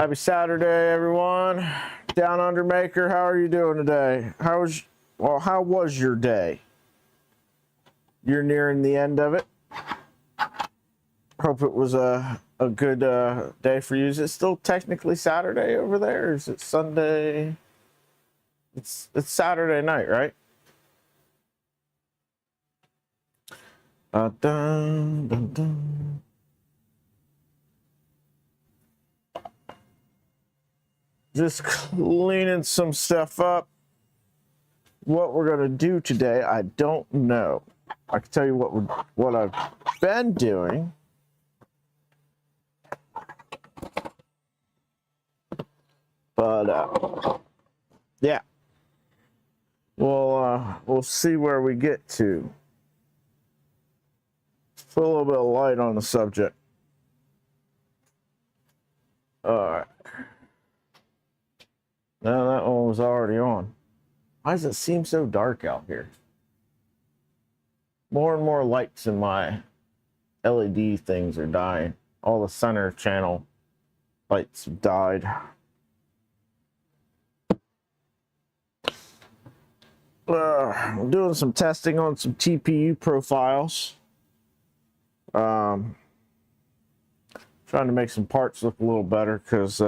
Happy Saturday, everyone. Down Under Maker, how are you doing today? How was your day? You're nearing the end of it. Hope it was a good day for you. Is it still technically Saturday over there, or is it Sunday? It's Saturday night, right? Dun, dun, dun. Just cleaning some stuff up. What we're gonna do today, I don't know. I can tell you what I've been doing. But yeah, we'll see where we get to. Put a little bit of light on the subject. All right. No, that one was already on. Why does it seem so dark out here? More and more lights in my LED things are dying. All the center channel lights have died. I'm doing some testing on some TPU profiles. Trying to make some parts look a little better because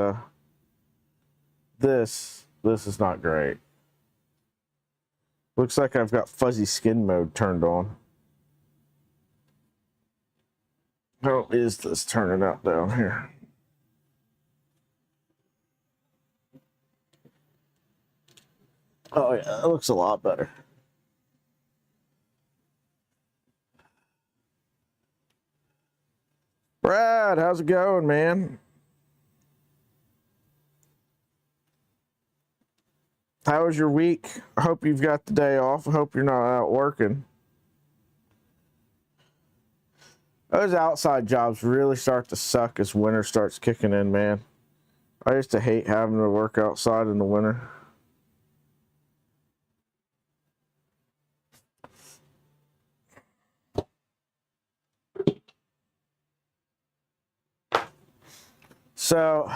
this is not great. Looks like I've got fuzzy skin mode turned on. How is this turning out down here? Oh yeah, it looks a lot better. Brad, how's it going, man? How was your week? I hope you've got the day off. I hope you're not out working. Those outside jobs really start to suck as winter starts kicking in, man. I used to hate having to work outside in the winter. So,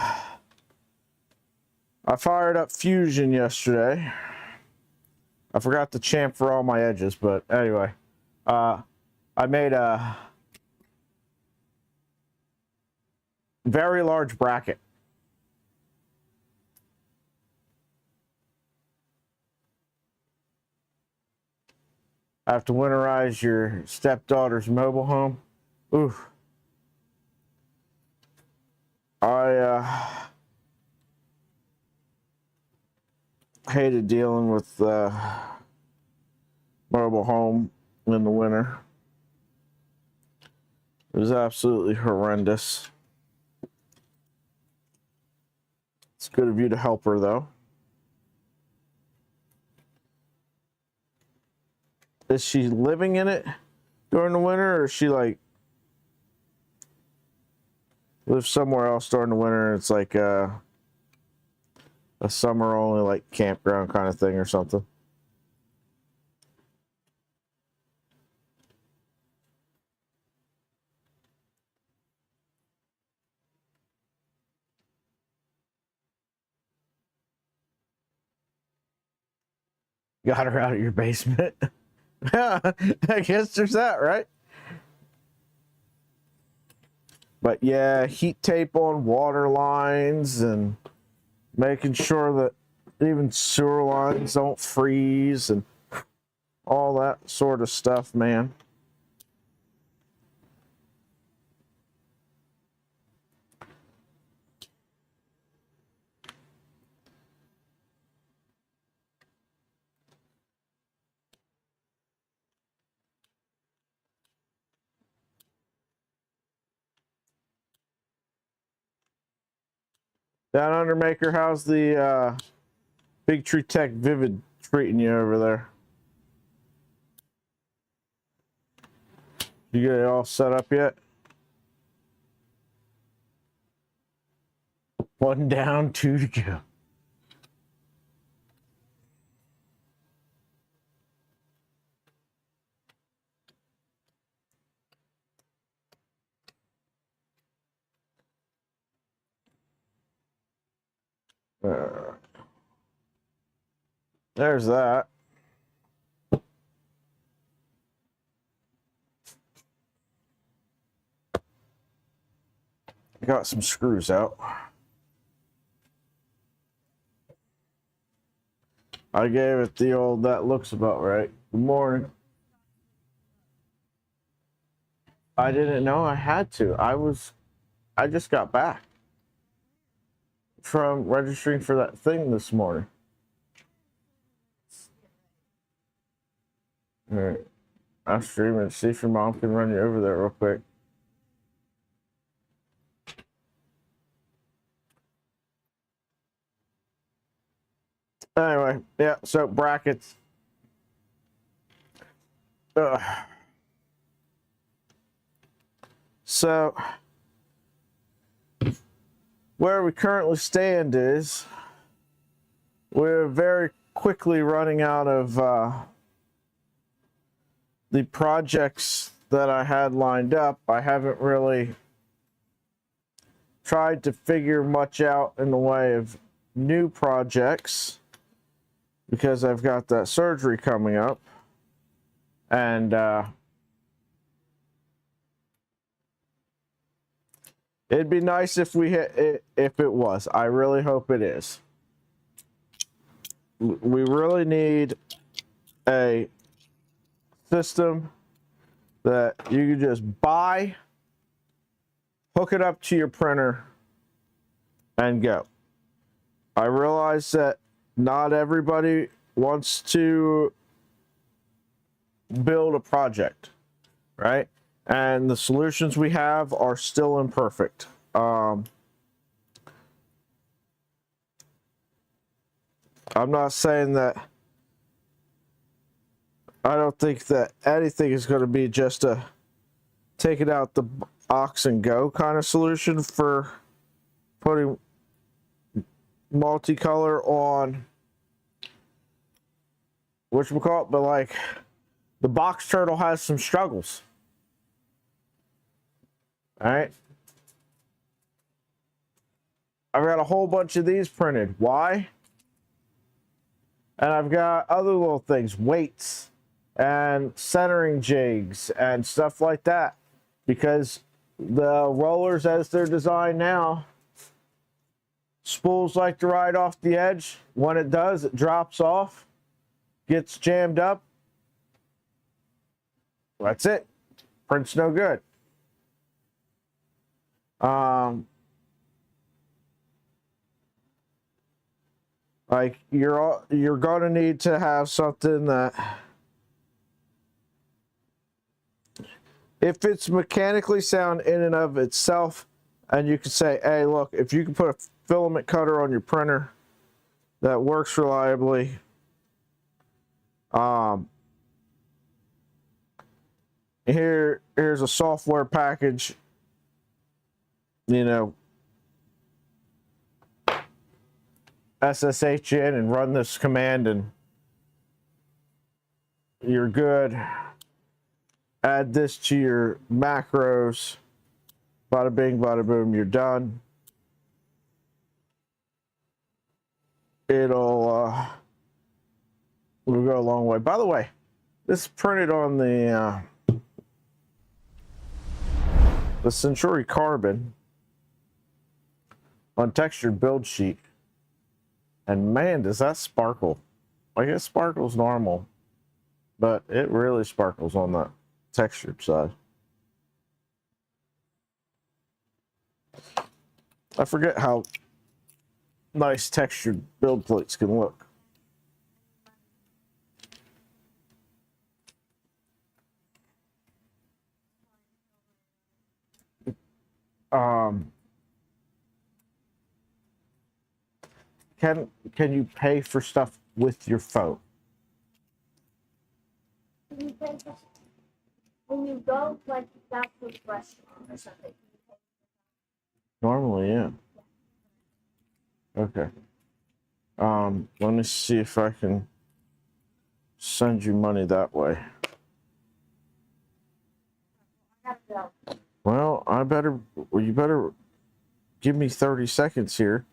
I fired up Fusion yesterday. I forgot to chamfer all my edges, but anyway. I made a very large bracket. I have to winterize your stepdaughter's mobile home. Oof. I hated dealing with mobile home in the winter. It was absolutely horrendous. It's good of you to help her, though. Is she living in it during the winter, or is she like lives somewhere else during the winter? It's like a summer only like campground kind of thing or something. Got her out of your basement. Yeah, I guess there's that, right? But yeah, heat tape on water lines and making sure that even sewer lines don't freeze and all that sort of stuff, man. Down Under Maker, how's the Big Tree Tech Vivid treating you over there? You get it all set up yet? One down, two to go. There's that. Got some screws out. I gave it the old, that looks about right. Good morning. I didn't know I had to. I just got back from registering for that thing this morning. All right. I'm streaming. See if your mom can run you over there real quick. Anyway, yeah, so brackets. So, where we currently stand is we're very quickly running out of the projects that I had lined up. I haven't really tried to figure much out in the way of new projects because I've got that surgery coming up. And it'd be nice if we hit it, if it was. I really hope it is. We really need a system that you can just buy, hook it up to your printer, and go. I realize that not everybody wants to build a project, right? And the solutions we have are still imperfect. I'm not saying that I don't think that anything is going to be just a take it out the box and go kind of solution for putting multicolor on whatchamacallit, but like the box turtle has some struggles. All right. I've got a whole bunch of these printed. Why? And I've got other little things, weights and centering jigs and stuff like that, because the rollers as they're designed now, spools like to ride off the edge. When it does, it drops off, gets jammed up. That's it. Print's no good. Like you're gonna need to have something that, if it's mechanically sound in and of itself, and you can say, hey, look, if you can put a filament cutter on your printer that works reliably, here's a software package, you know, SSH in and run this command and you're good. Add this to your macros. Bada bing, bada boom, you're done. It'll will go a long way. By the way, this is printed on the Century Carbon on textured build sheet. And man, does that sparkle. Like, it sparkles normal, but it really sparkles on that textured side. I forget how nice textured build plates can look. Can you pay for stuff with your phone? Can you pay for, when you go like back to the restaurant or something? Normally, yeah. Okay. Let me see if I can send you money that way. Well, you better give me 30 seconds here.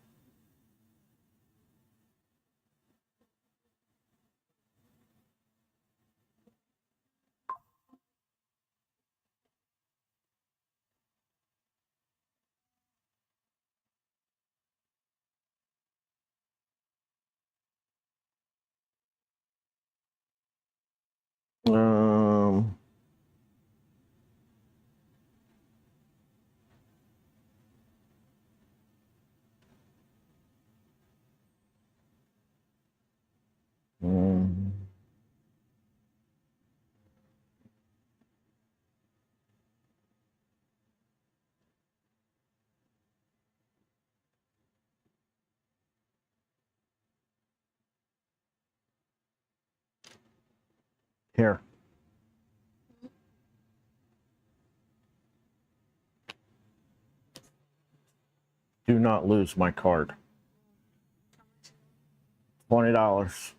Here. Do not lose my card. $20.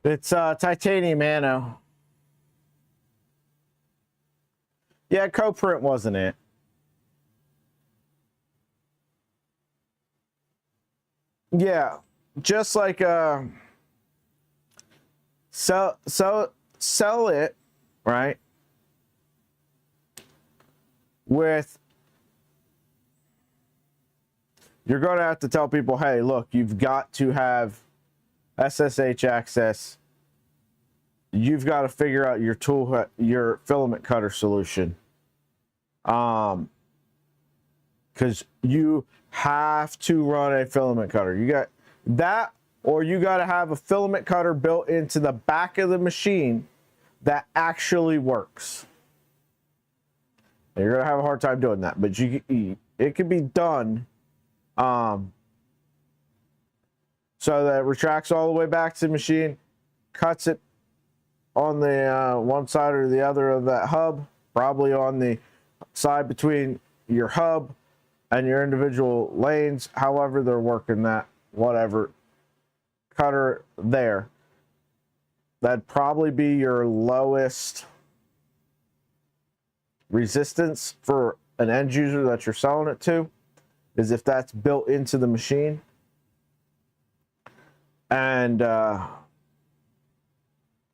It's titanium anno. Yeah, co-print wasn't it. Yeah, just like sell it, right? With, you're going to have to tell people, hey, look, you've got to have SSH access. You've got to figure out your tool, your filament cutter solution. Because you have to run a filament cutter. You got that, or you got to have a filament cutter built into the back of the machine that actually works. You're gonna have a hard time doing that, but it can be done. So that it retracts all the way back to the machine, cuts it on the one side or the other of that hub, probably on the side between your hub and your individual lanes, however they're working that, whatever, cutter there. That'd probably be your lowest resistance for an end user that you're selling it to, is if that's built into the machine. And a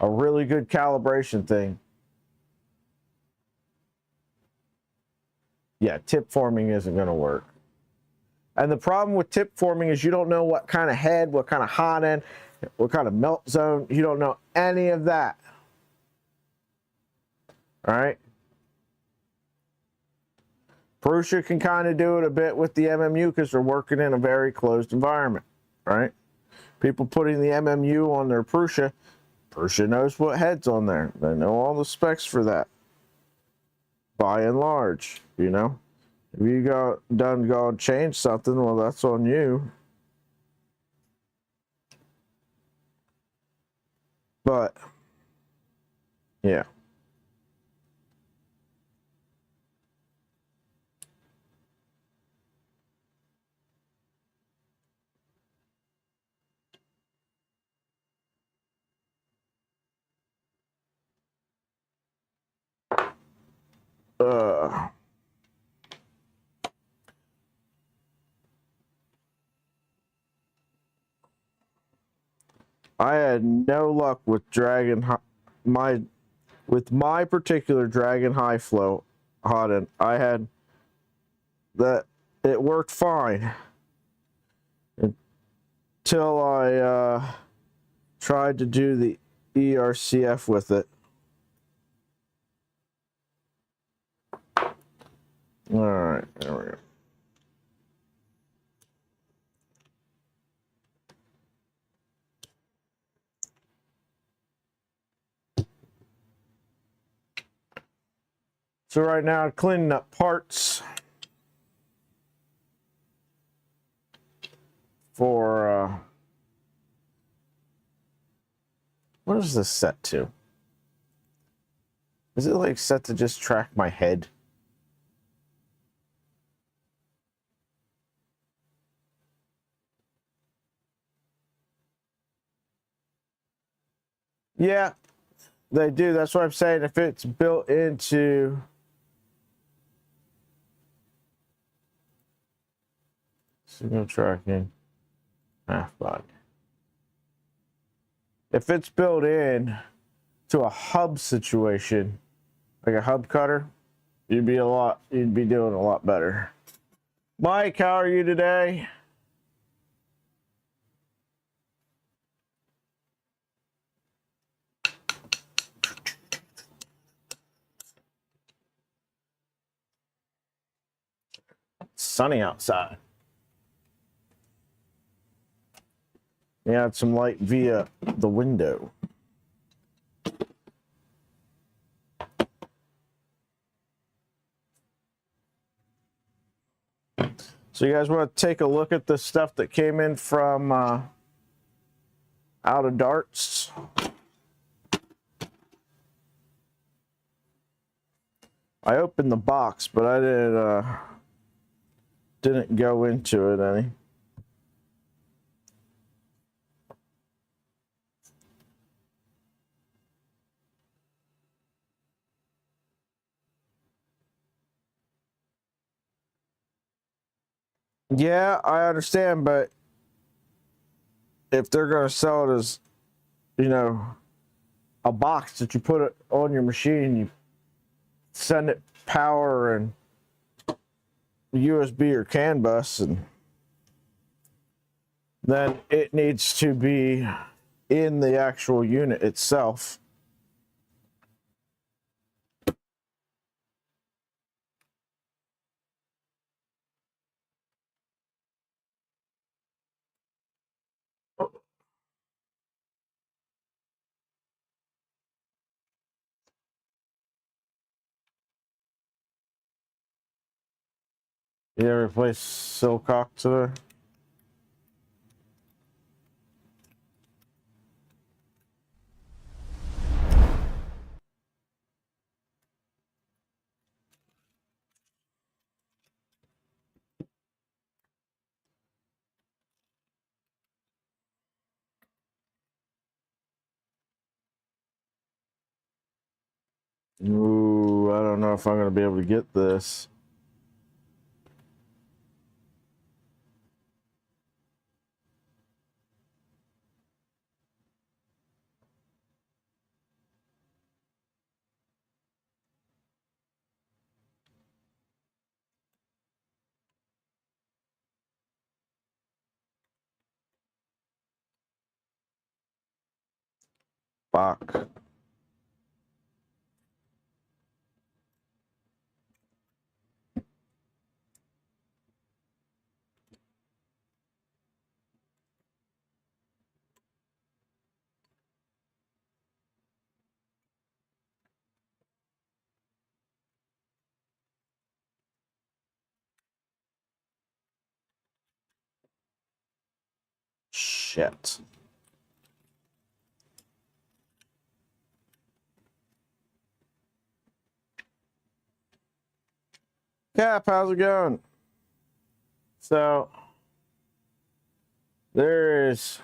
really good calibration thing. Yeah, tip forming isn't going to work. And the problem with tip forming is you don't know what kind of head, what kind of hot end, what kind of melt zone. You don't know any of that. All right. Prusa can kind of do it a bit with the MMU because they're working in a very closed environment, right? People putting the MMU on their Prusa, Prusa knows what head's on there. They know all the specs for that, by and large, you know. If you go and change something, well, that's on you. But, yeah. I had no luck with my particular Dragon High Flow hot end. I had that, it worked fine until I tried to do the ERCF with it. All right, there we go. So right now, cleaning up parts for, what is this set to? Is it like set to just track my head? Yeah, they do. That's what I'm saying. If it's built into signal tracking, half body. If it's built in to a hub situation, like a hub cutter, you'd be doing a lot better. Mike, how are you today? It's sunny outside. We had some light via the window. So you guys want to take a look at the stuff that came in from out of darts? I opened the box, but I didn't go into it any. Yeah, I understand, but if they're going to sell it as, you know, a box that you put it on your machine, you send it power and USB or CAN bus, and then it needs to be in the actual unit itself. You ever replace Silcock today? Ooh, I don't know if I'm going to be able to get this. Fuck. Shit. Cap, how's it going? So, there is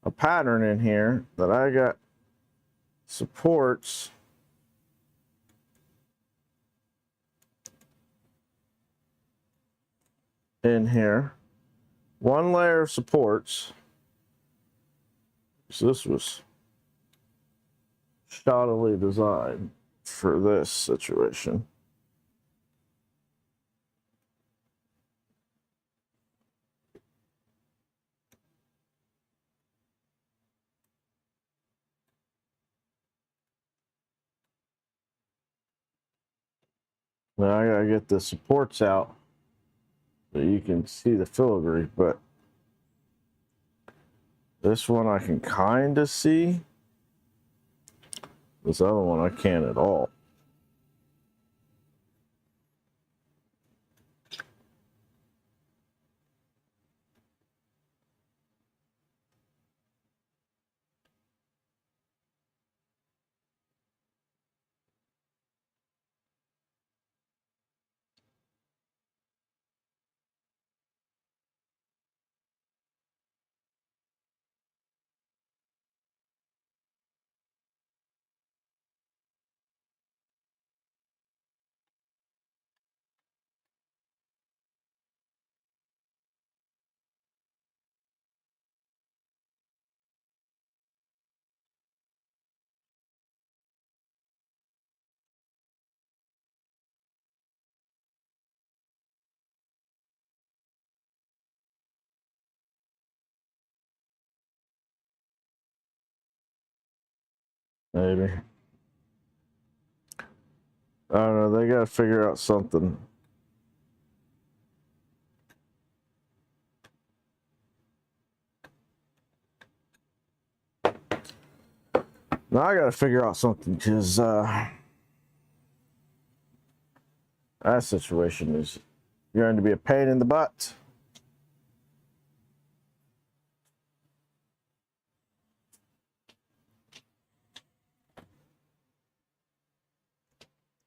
a pattern in here that I got supports in here. One layer of supports. So this was shoddily designed for this situation. Now I gotta get the supports out so you can see the filigree, but this one I can kind of see. This other one I can't at all. Maybe. I don't know. They gotta figure out something. Now I gotta figure out something because that situation is going to be a pain in the butt.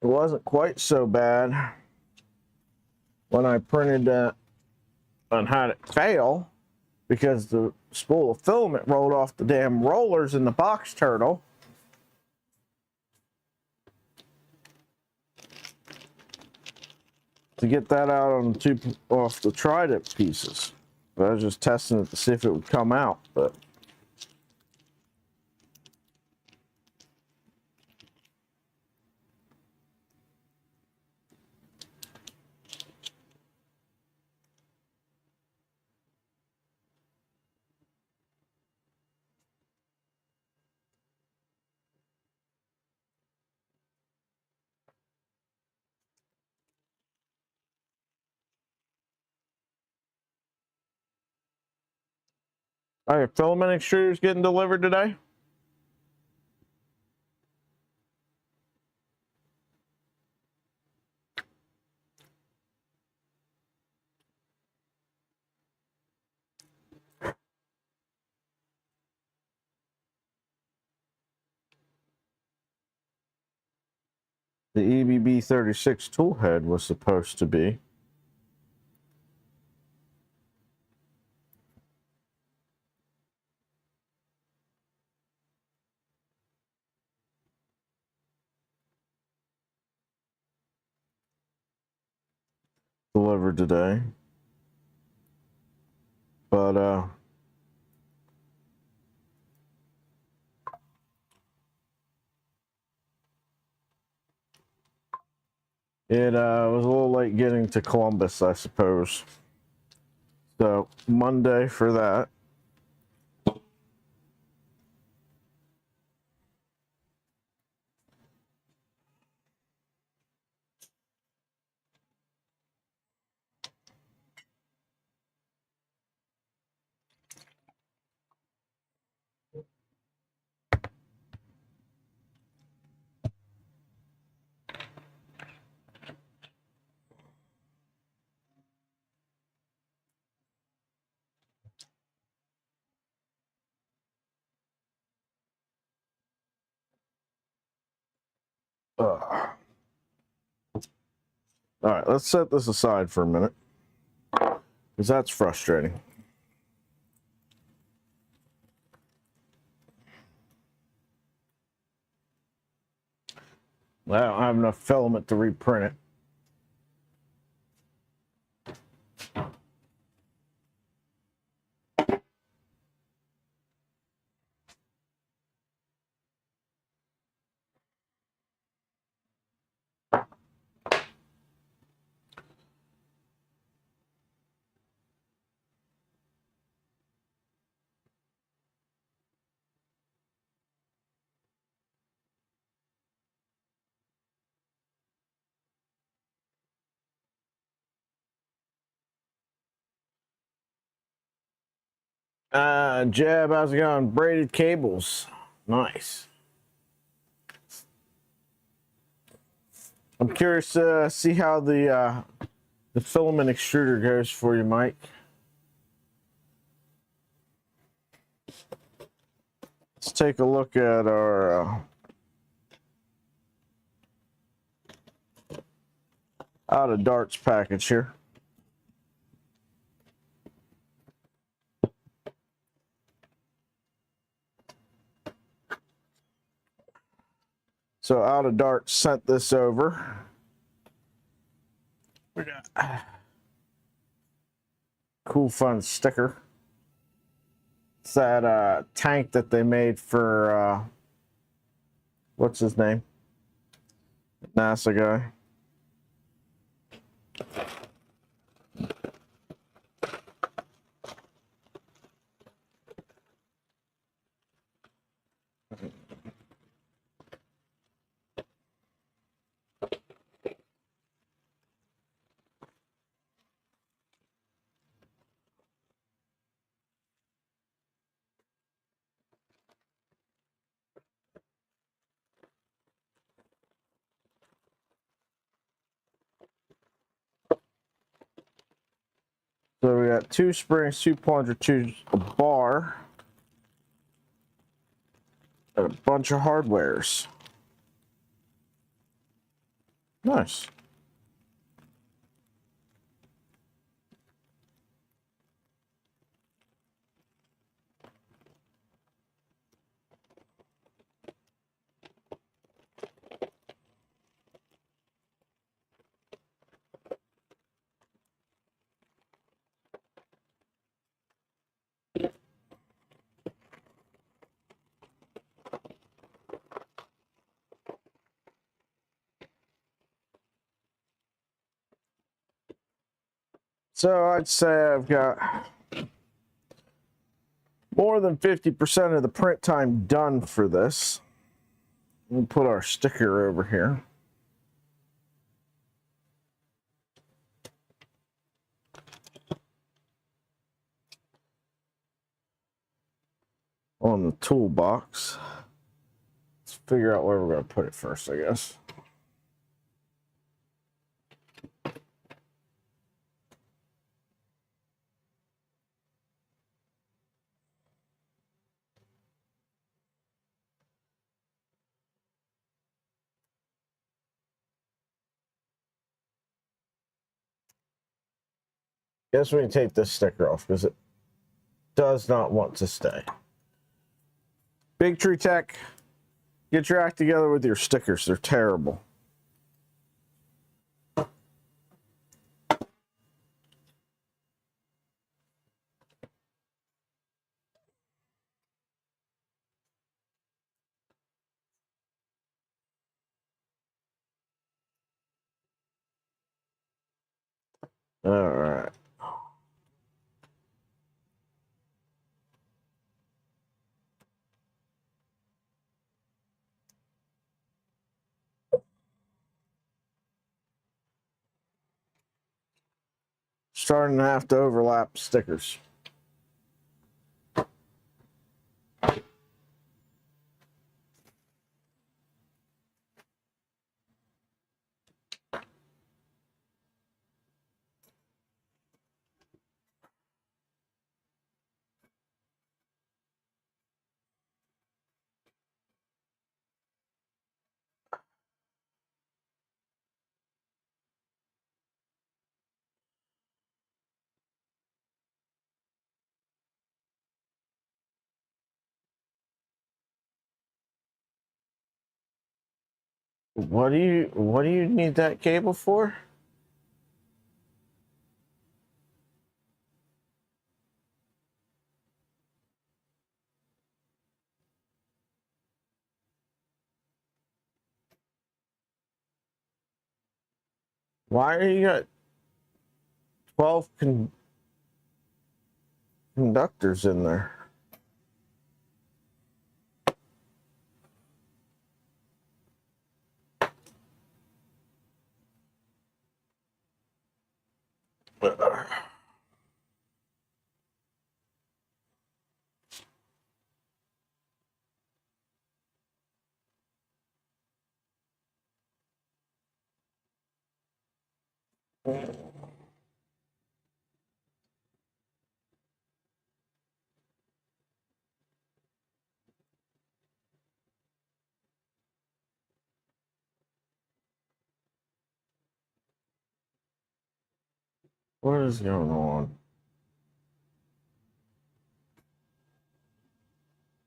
It wasn't quite so bad when I printed that and had it fail because the spool of filament rolled off the damn rollers in the box turtle. To get that out on the two off the tri-dip pieces. But I was just testing it to see if it would come out, but are your filament extruders getting delivered today? The EBB 36 tool head was supposed to be. Delivered today. But it was a little late getting to Columbus, I suppose. So Monday for that. All right, let's set this aside for a minute, because that's frustrating. I don't have enough filament to reprint it. Jeb, how's it going? Braided cables. Nice. I'm curious to see how the filament extruder goes for you, Mike. Let's take a look at our out of darts package here. So out of darts sent this over. We got cool fun sticker. It's that tank that they made for what's his name? NASA guy. So we got 2 springs, 2 plungers, a bar, and a bunch of hardwares. Nice. So I'd say I've got more than 50% of the print time done for this. We'll put our sticker over here. On the toolbox. Let's figure out where we're going to put it first, I guess. Guess we can take this sticker off because it does not want to stay. Big Tree Tech, get your act together with your stickers. They're terrible. All right. Starting to have to overlap stickers. What do you need that cable for? Why are you got 12 conductors in there? What is going on?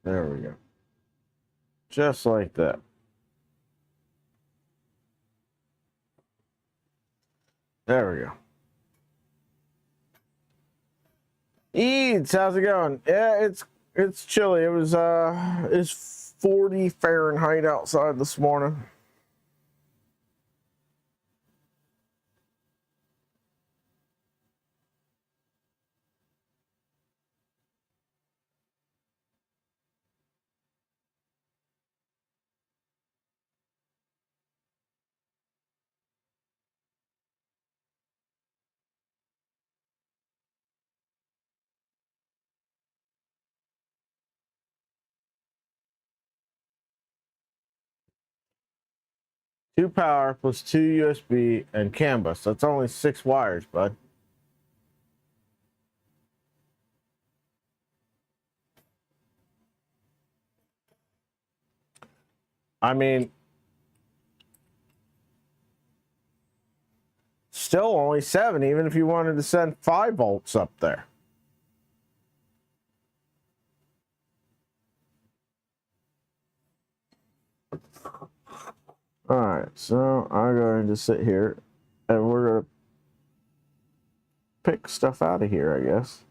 There we go. Just like that. There we go. Eads, how's it going? Yeah, it's chilly. It's 40 Fahrenheit outside this morning. Two power plus two USB and CAN bus. That's only 6 wires, bud. I mean, still only 7, even if you wanted to send 5 volts up there. Alright, so I'm going to sit here and we're going to pick stuff out of here, I guess.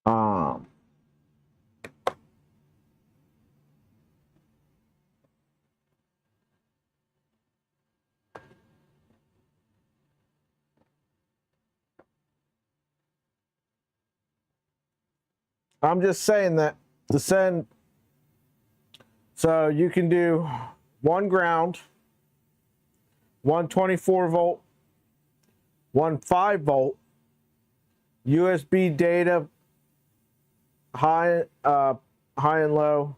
Um, I'm just saying that to send, so you can do 1 ground, 1 24-volt, 1 5-volt, USB data, high and low.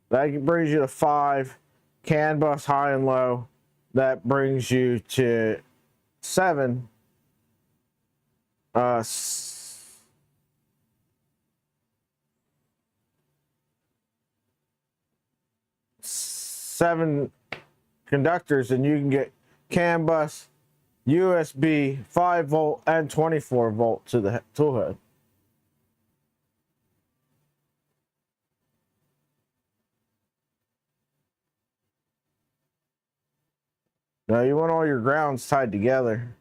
That brings you to 5. CAN bus high and low. That brings you to 7. 7 conductors, and you can get CAN bus, USB, 5-volt, and 24-volt to the tool head. Now you want all your grounds tied together.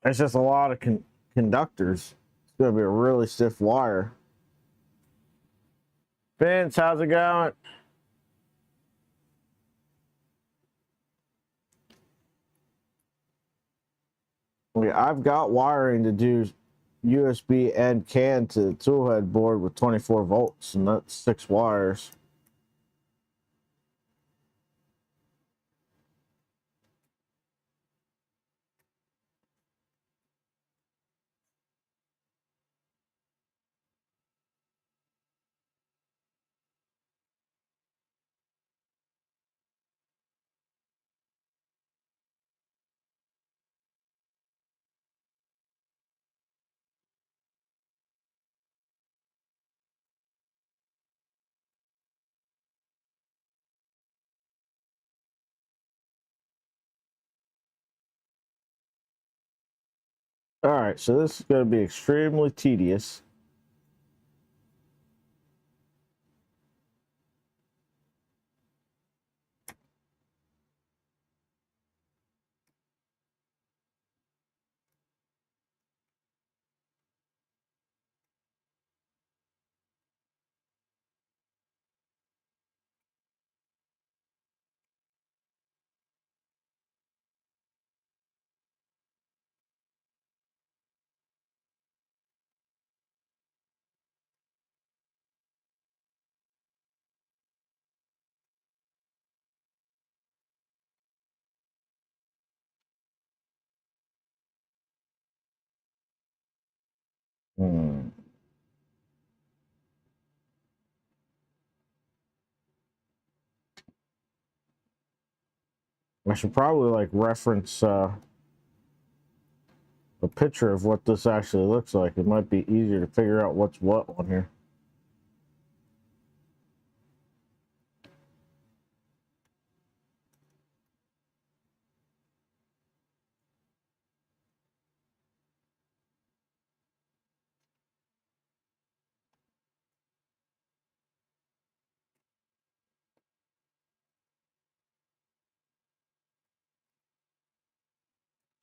It's just a lot of conductors. It's going to be a really stiff wire. Vince, how's it going? I've got wiring to do USB and CAN to the tool head board with 24 volts, and that's 6 wires. All right, so this is going to be extremely tedious. I should probably like reference a picture of what this actually looks like. It might be easier to figure out what's what on here.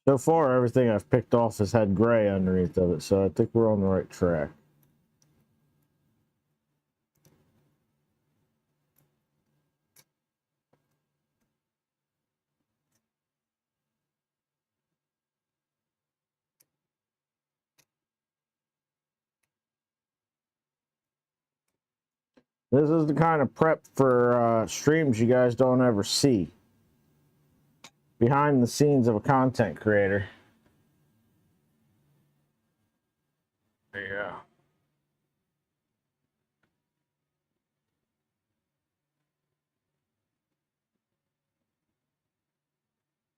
So far, everything I've picked off has had gray underneath of it, so I think we're on the right track. This is the kind of prep for streams you guys don't ever see. Behind the scenes of a content creator. Yeah.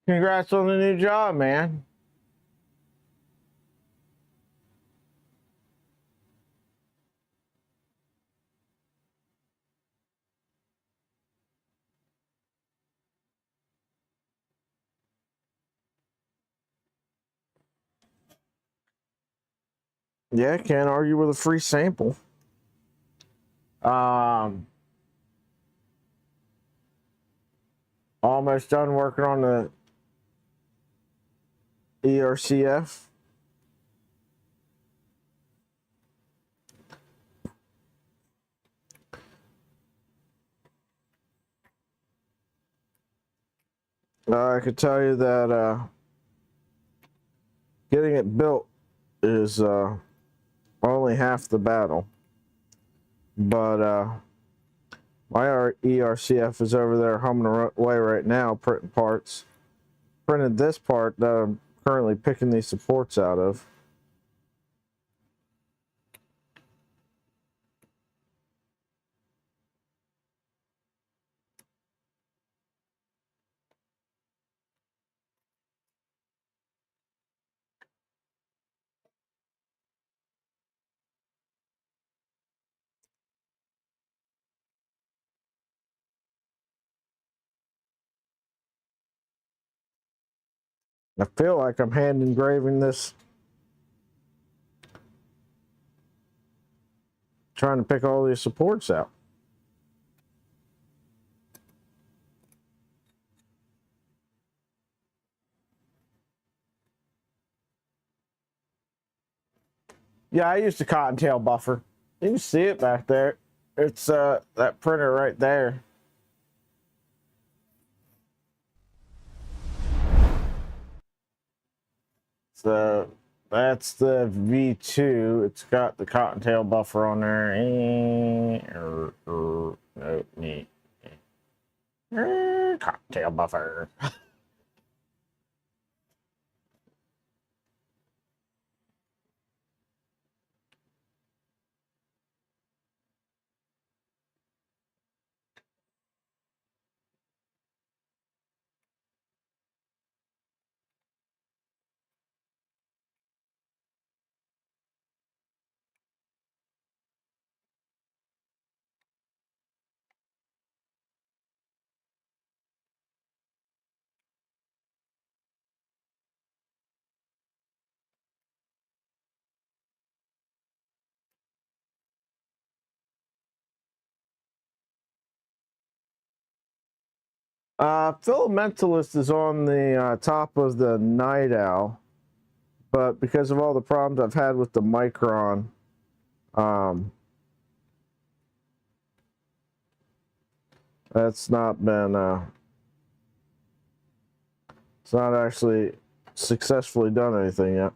Congrats on the new job, man. Yeah, can't argue with a free sample. Almost done working on the ERCF. I could tell you that getting it built is only half the battle. But my ERCF is over there humming away right now, printing parts. Printed this part that I'm currently picking these supports out of. I feel like I'm hand engraving this, trying to pick all these supports out. Yeah, I used a cottontail buffer. You can see it back there. It's that printer right there. So that's the V2. It's got the cottontail buffer on there. No, neat. Cottontail buffer. Filamentalist is on the top of the Night Owl, but because of all the problems I've had with the Micron, that's not been, it's not actually successfully done anything yet.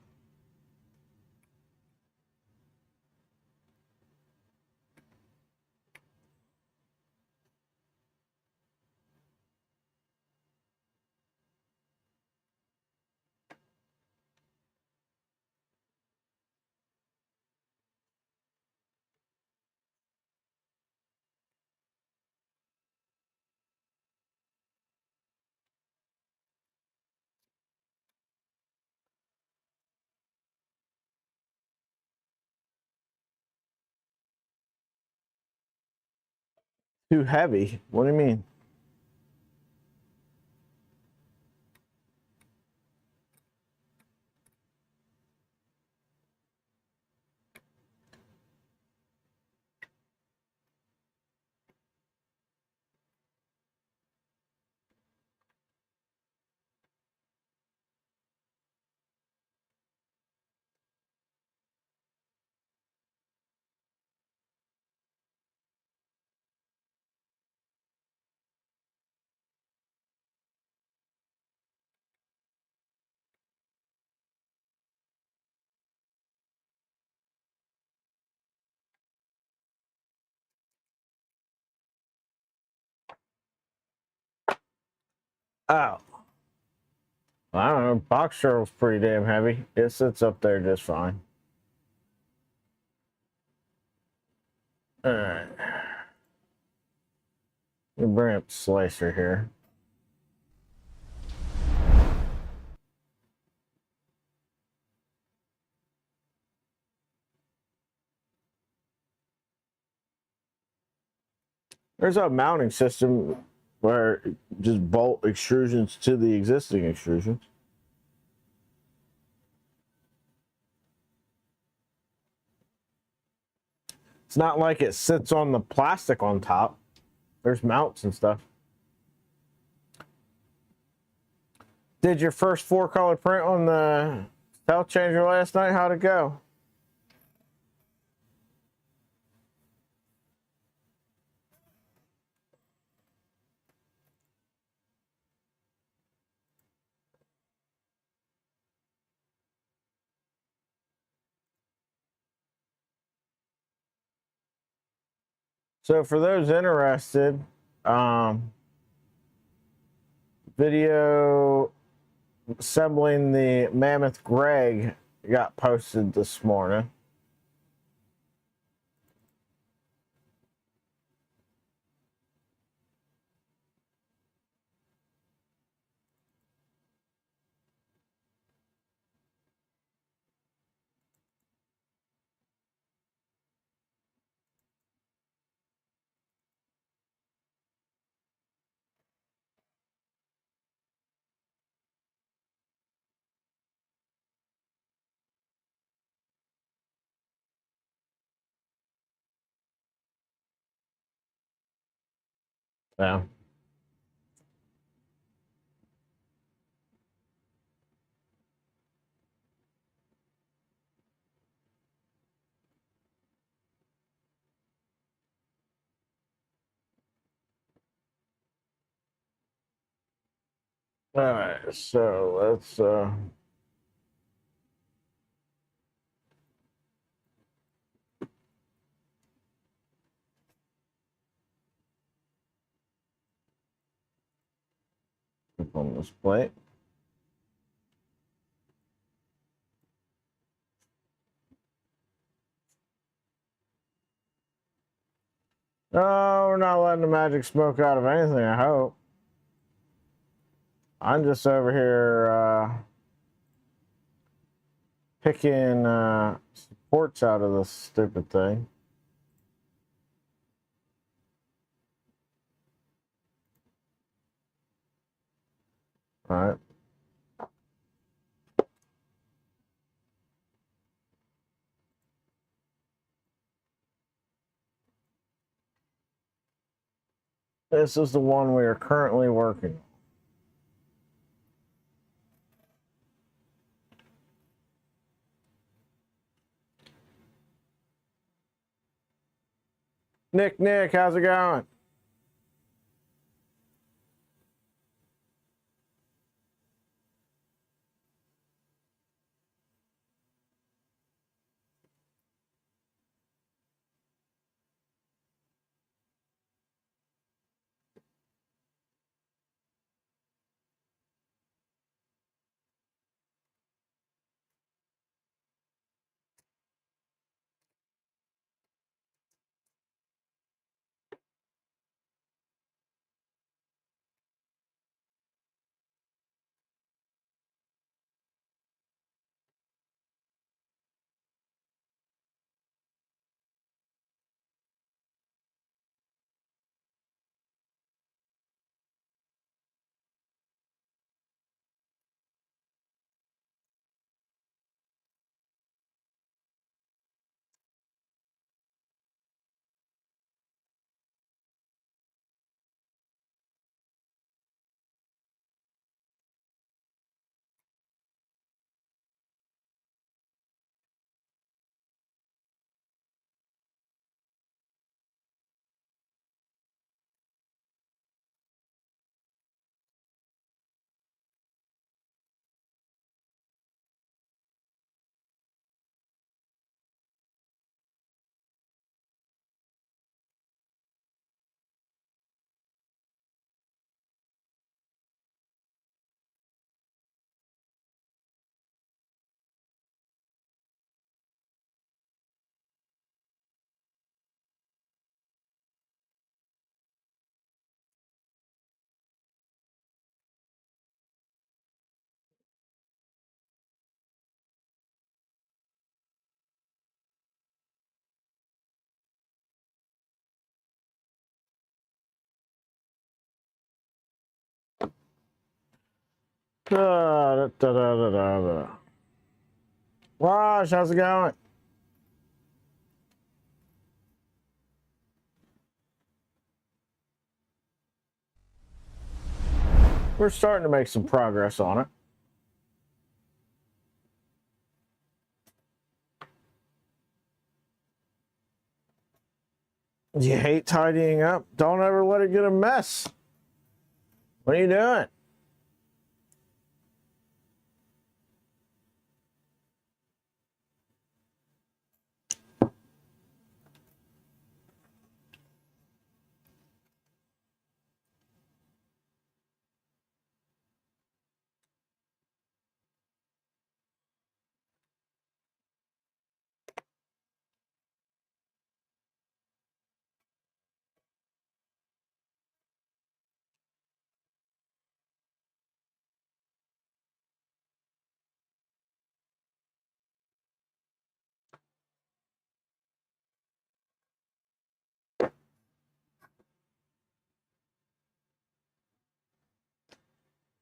Too heavy? What do you mean? Oh. I don't know. Box turtle's pretty damn heavy. It sits up there just fine. Alright. Let me bring up Slicer here. There's a mounting system where just bolt extrusions to the existing extrusions. It's not like it sits on the plastic on top. There's mounts and stuff. Did your first 4-color print on the cell changer last night? How'd it go? So for those interested, video assembling the Mammoth Greg got posted this morning. Yeah. All right, so let's click on this plate. No, we're not letting the magic smoke out of anything, I hope. I'm just over here picking supports out of this stupid thing. All right. This is the one we are currently working on. Nick, how's it going? Da, da, da, da, da, da. Wash, how's it going? We're starting to make some progress on it. You hate tidying up? Don't ever let it get a mess. What are you doing?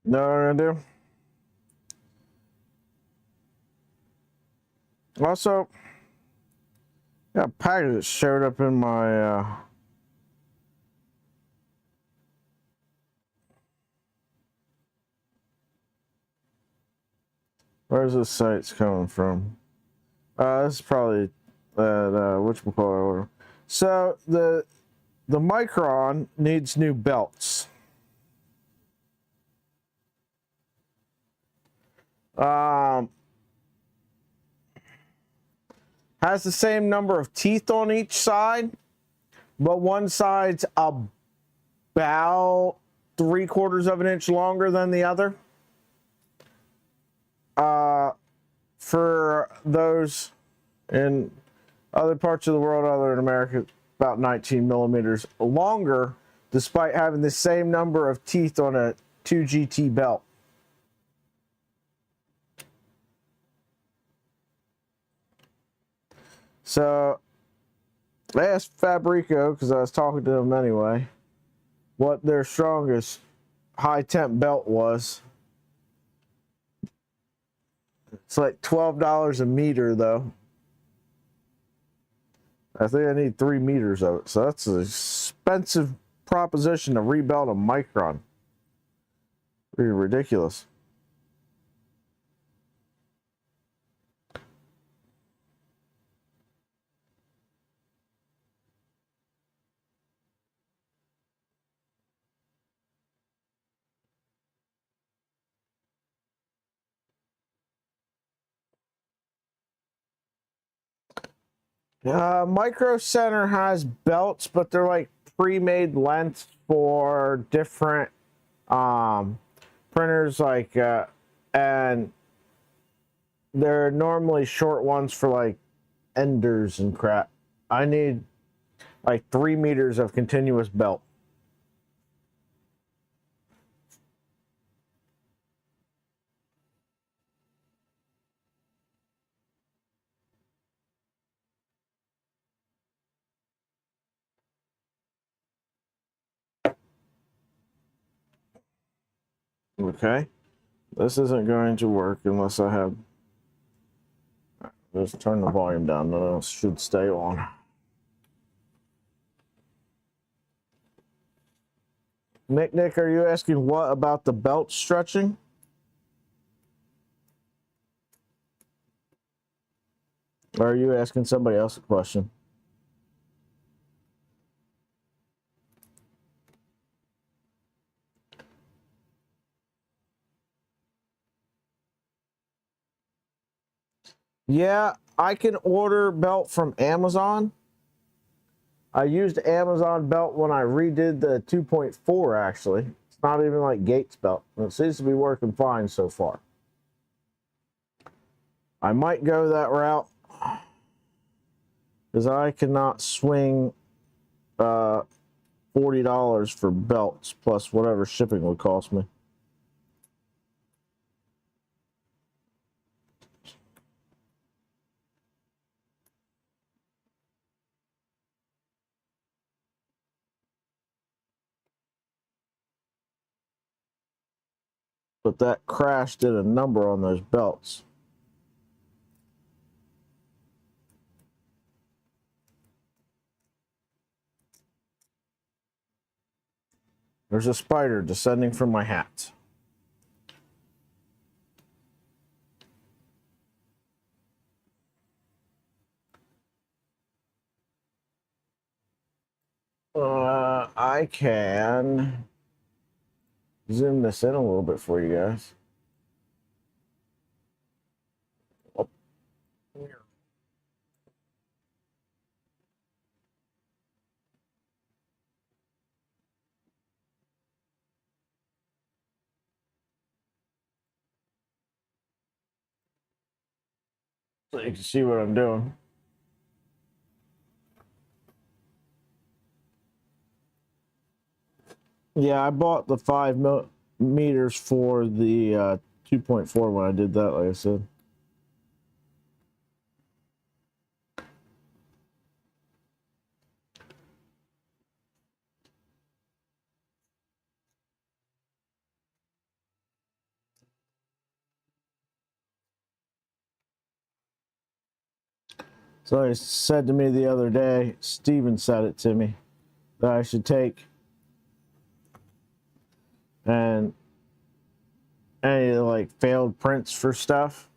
Know what I'm gonna do? Also, got a package that showed up in my where's this site's coming from? This is probably whatchamacallit order. So the Micron needs new belts. Has the same number of teeth on each side, but one side's about 3/4 of an inch longer than the other. For those in other parts of the world other than America, about 19 millimeters longer, despite having the same number of teeth on a 2GT belt. So I asked Fabrico, because I was talking to them anyway, what their strongest high temp belt was. It's like $12 a meter though. I think I need 3 meters of it. So that's an expensive proposition to rebuild a Micron. Pretty ridiculous. Micro Center has belts, but they're like pre-made lengths for different printers, like and they're normally short ones for like enders and crap. I need like 3 meters of continuous belt. Okay, this isn't going to work unless I have. Just turn the volume down. No, it should stay on. Nick, are you asking what about the belt stretching? Or are you asking somebody else a question? Yeah, I can order belt from Amazon. I used Amazon belt when I redid the 2.4 actually. It's not even like Gates belt. It seems to be working fine so far. I might go that route because I cannot swing $40 for belts plus whatever shipping would cost me. but that crash did a number on those belts. There's a spider descending from my hat. I can zoom this in a little bit for you guys. Oh. So you can see what I'm doing. Yeah, I bought the 5 meters for the 2.4 when I did that, like I said. So he said to me the other day, Steven said it to me, that I should take and any like failed prints for stuff,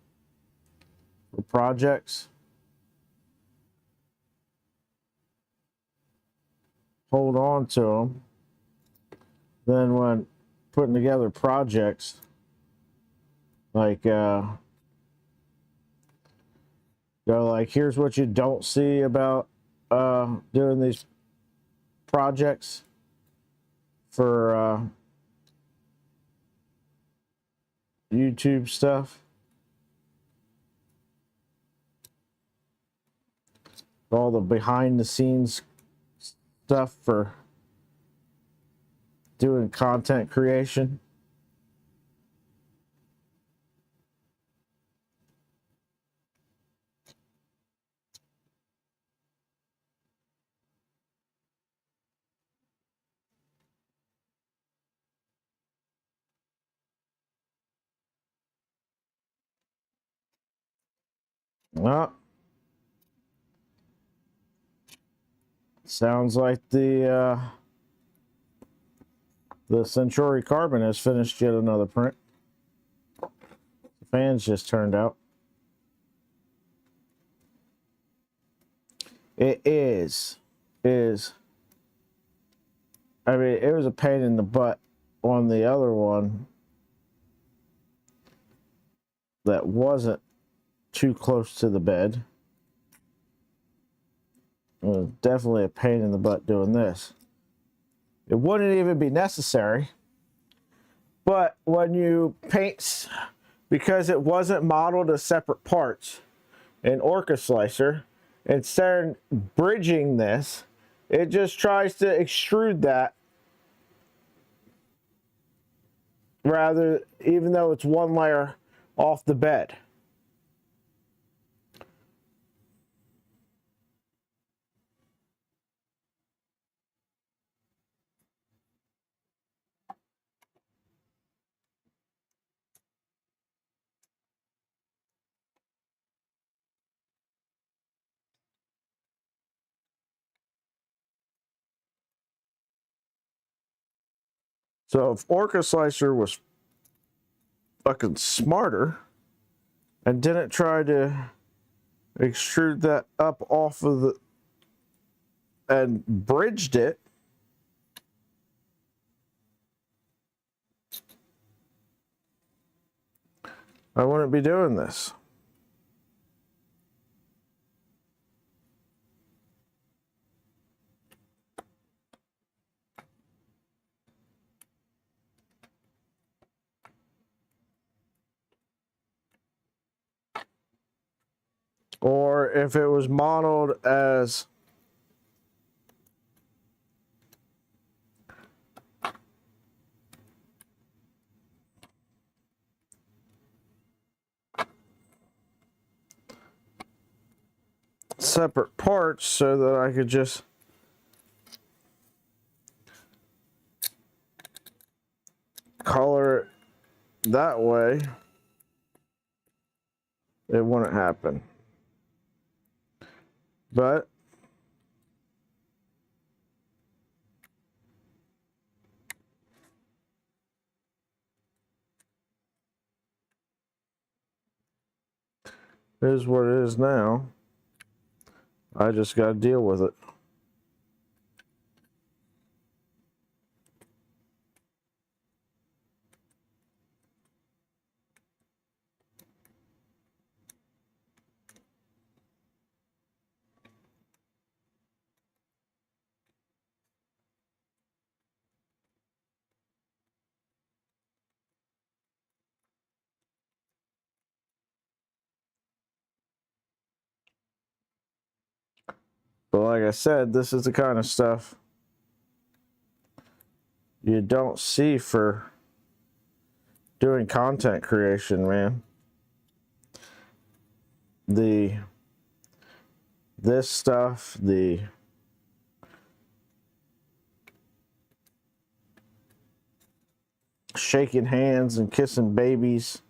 for projects, hold on to them. Then when putting together projects, like go like, here's what you don't see about doing these projects for YouTube stuff. All the behind the scenes stuff for doing content creation. Well, sounds like the Centauri Carbon has finished yet another print. The fans just turned out. It is. I mean, it was a pain in the butt on the other one that wasn't too close to the bed. It was definitely a pain in the butt doing this. It wouldn't even be necessary. But when you paint, because it wasn't modeled as separate parts in Orca Slicer, instead of bridging this, it just tries to extrude that rather, even though it's one layer off the bed. So if Orca Slicer was fucking smarter and didn't try to extrude that up off of the and bridged it, I wouldn't be doing this. Or if it was modeled as separate parts so that I could just color it that way it wouldn't happen. But it is what it is now. I just got to deal with it. But like I said, this is the kind of stuff you don't see for doing content creation, man. This stuff, the shaking hands and kissing babies,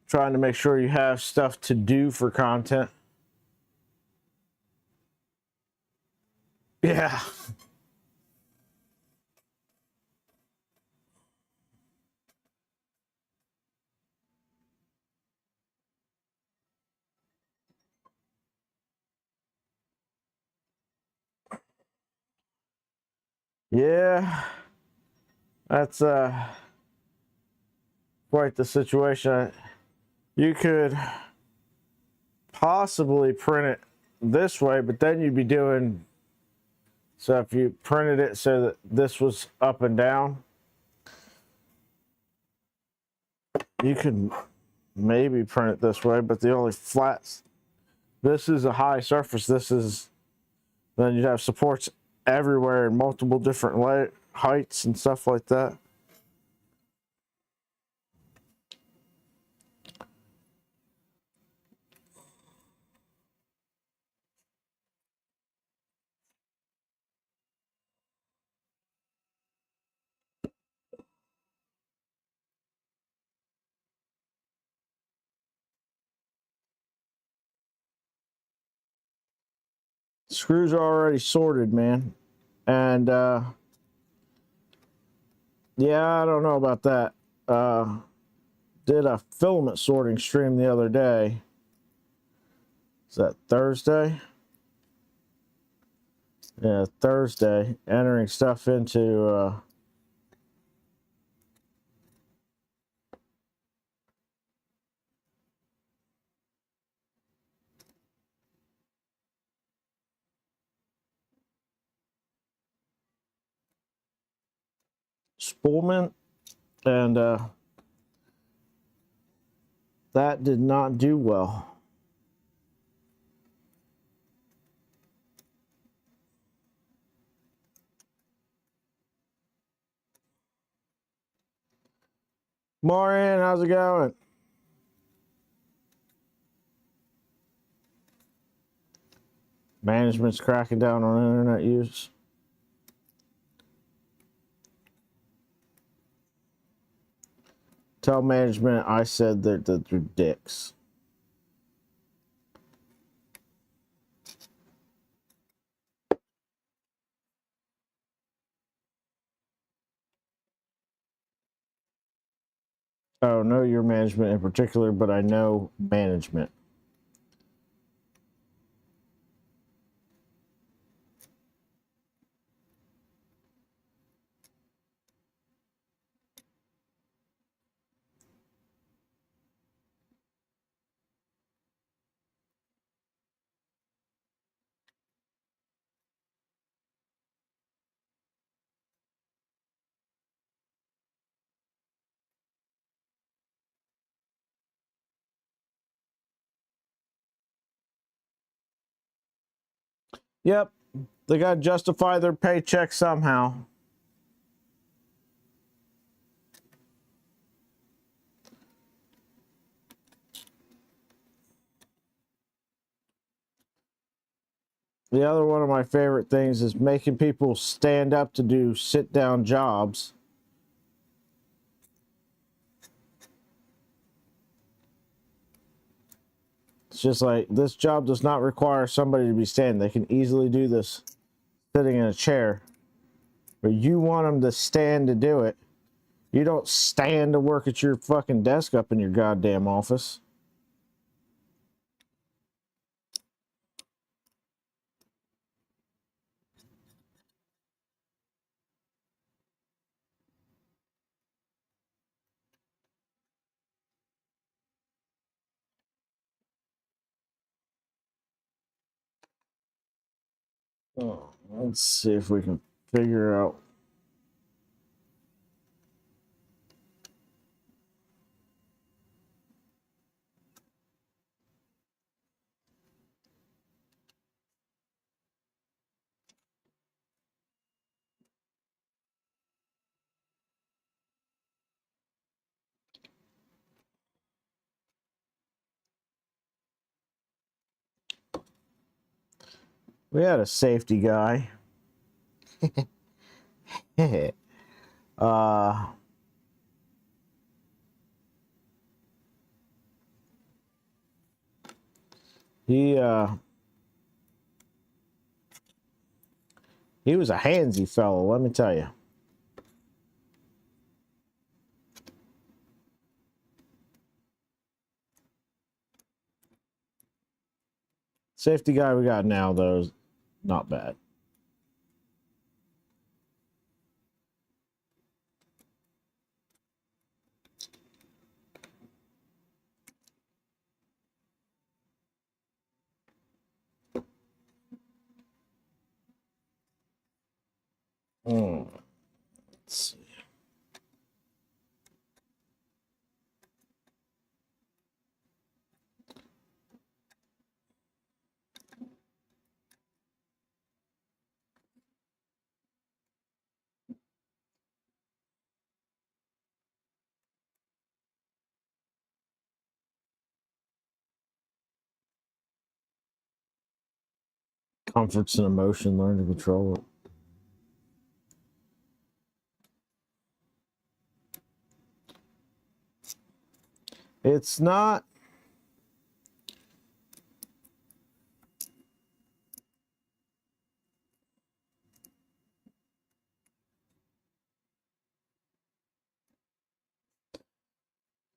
trying to make sure you have stuff to do for content. Yeah. Yeah. That's quite the situation. You could possibly print it this way, but then you'd be doing, so if you printed it so that this was up and down, you could maybe print it this way, but the only flats, this is a high surface, this is, then you'd have supports everywhere in multiple different heights and stuff like that. Screws are already sorted, man. And yeah, I don't know about that. Did a filament sorting stream the other day. Is that Thursday? Yeah, Thursday. Entering stuff into spoolment, and that did not do well. Maureen, how's it going? Management's cracking down on internet use. Tell management I said that they're dicks. I don't know your management in particular, but I know management. Yep, they got to justify their paycheck somehow. The other one of my favorite things is making people stand up to do sit-down jobs It's just like, this job does not require somebody to be standing. They can easily do this sitting in a chair. But you want them to stand to do it. You don't stand to work at your fucking desk up in your goddamn office. Oh, let's see if we can figure out. We had a safety guy. uh, he was a handsy fellow, let me tell you. Safety guy we got now, though, is not bad. Let's see. Comforts and emotion, learn to control it. It's not.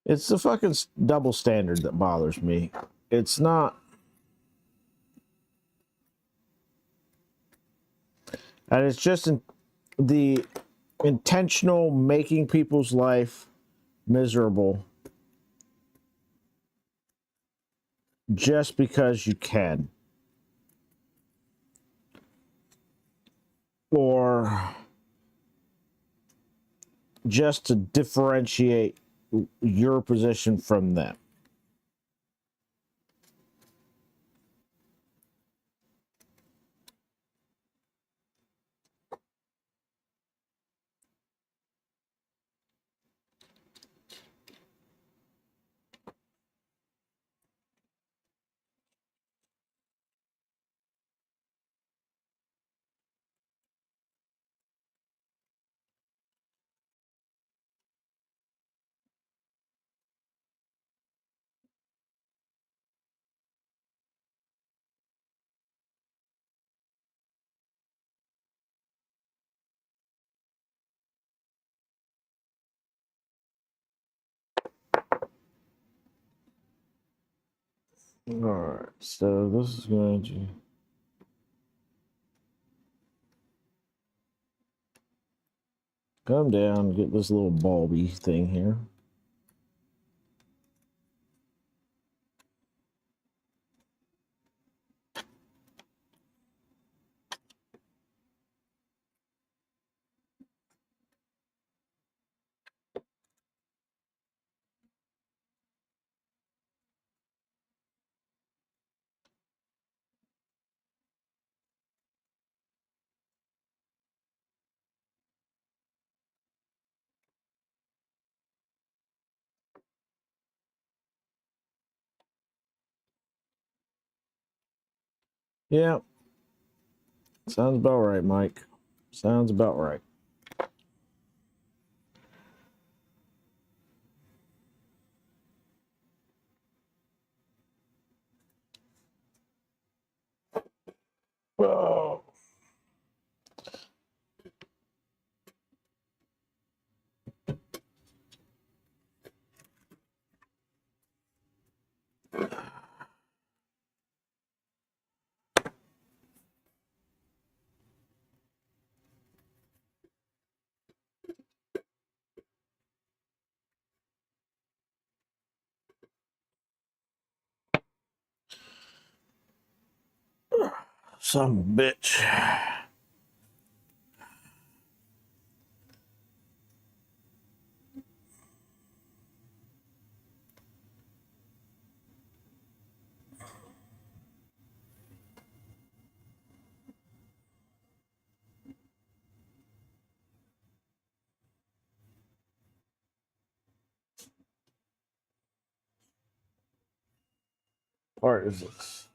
It's the fucking double standard that bothers me. It's not. And it's just the intentional making people's life miserable just because you can. Or just to differentiate your position from them. Alright, so this is going to come down and get this little bulby thing here. Yeah, sounds about right, Mike. Sounds about right. Oh. Some bitch. Part is this?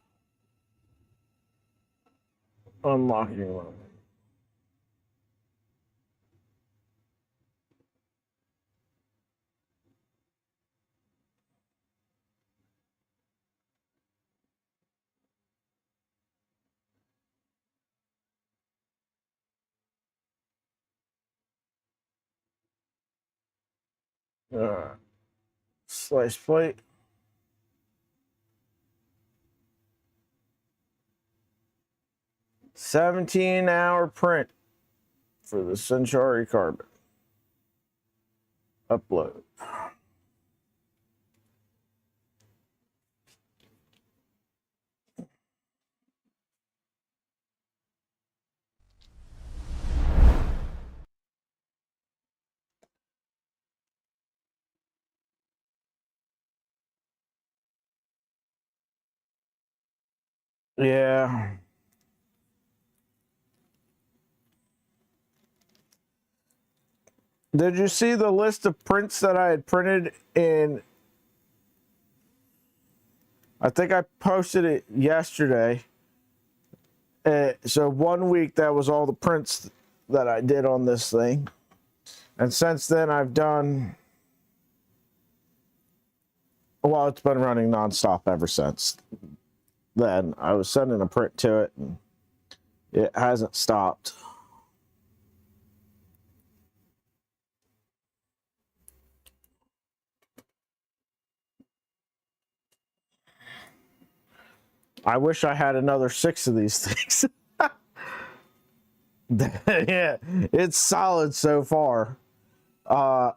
Unlocking one. Slice plate. 17-hour print for the Centauri Carbon. Upload. Yeah. Did you see the list of prints that I had printed in? I think I posted it yesterday. So 1 week, that was all the prints that I did on this thing. And since then, I've done, well, it's been running nonstop ever since then. I was sending a print to it, and it hasn't stopped. I wish I had another 6 of these things. Yeah, it's solid so far. I'd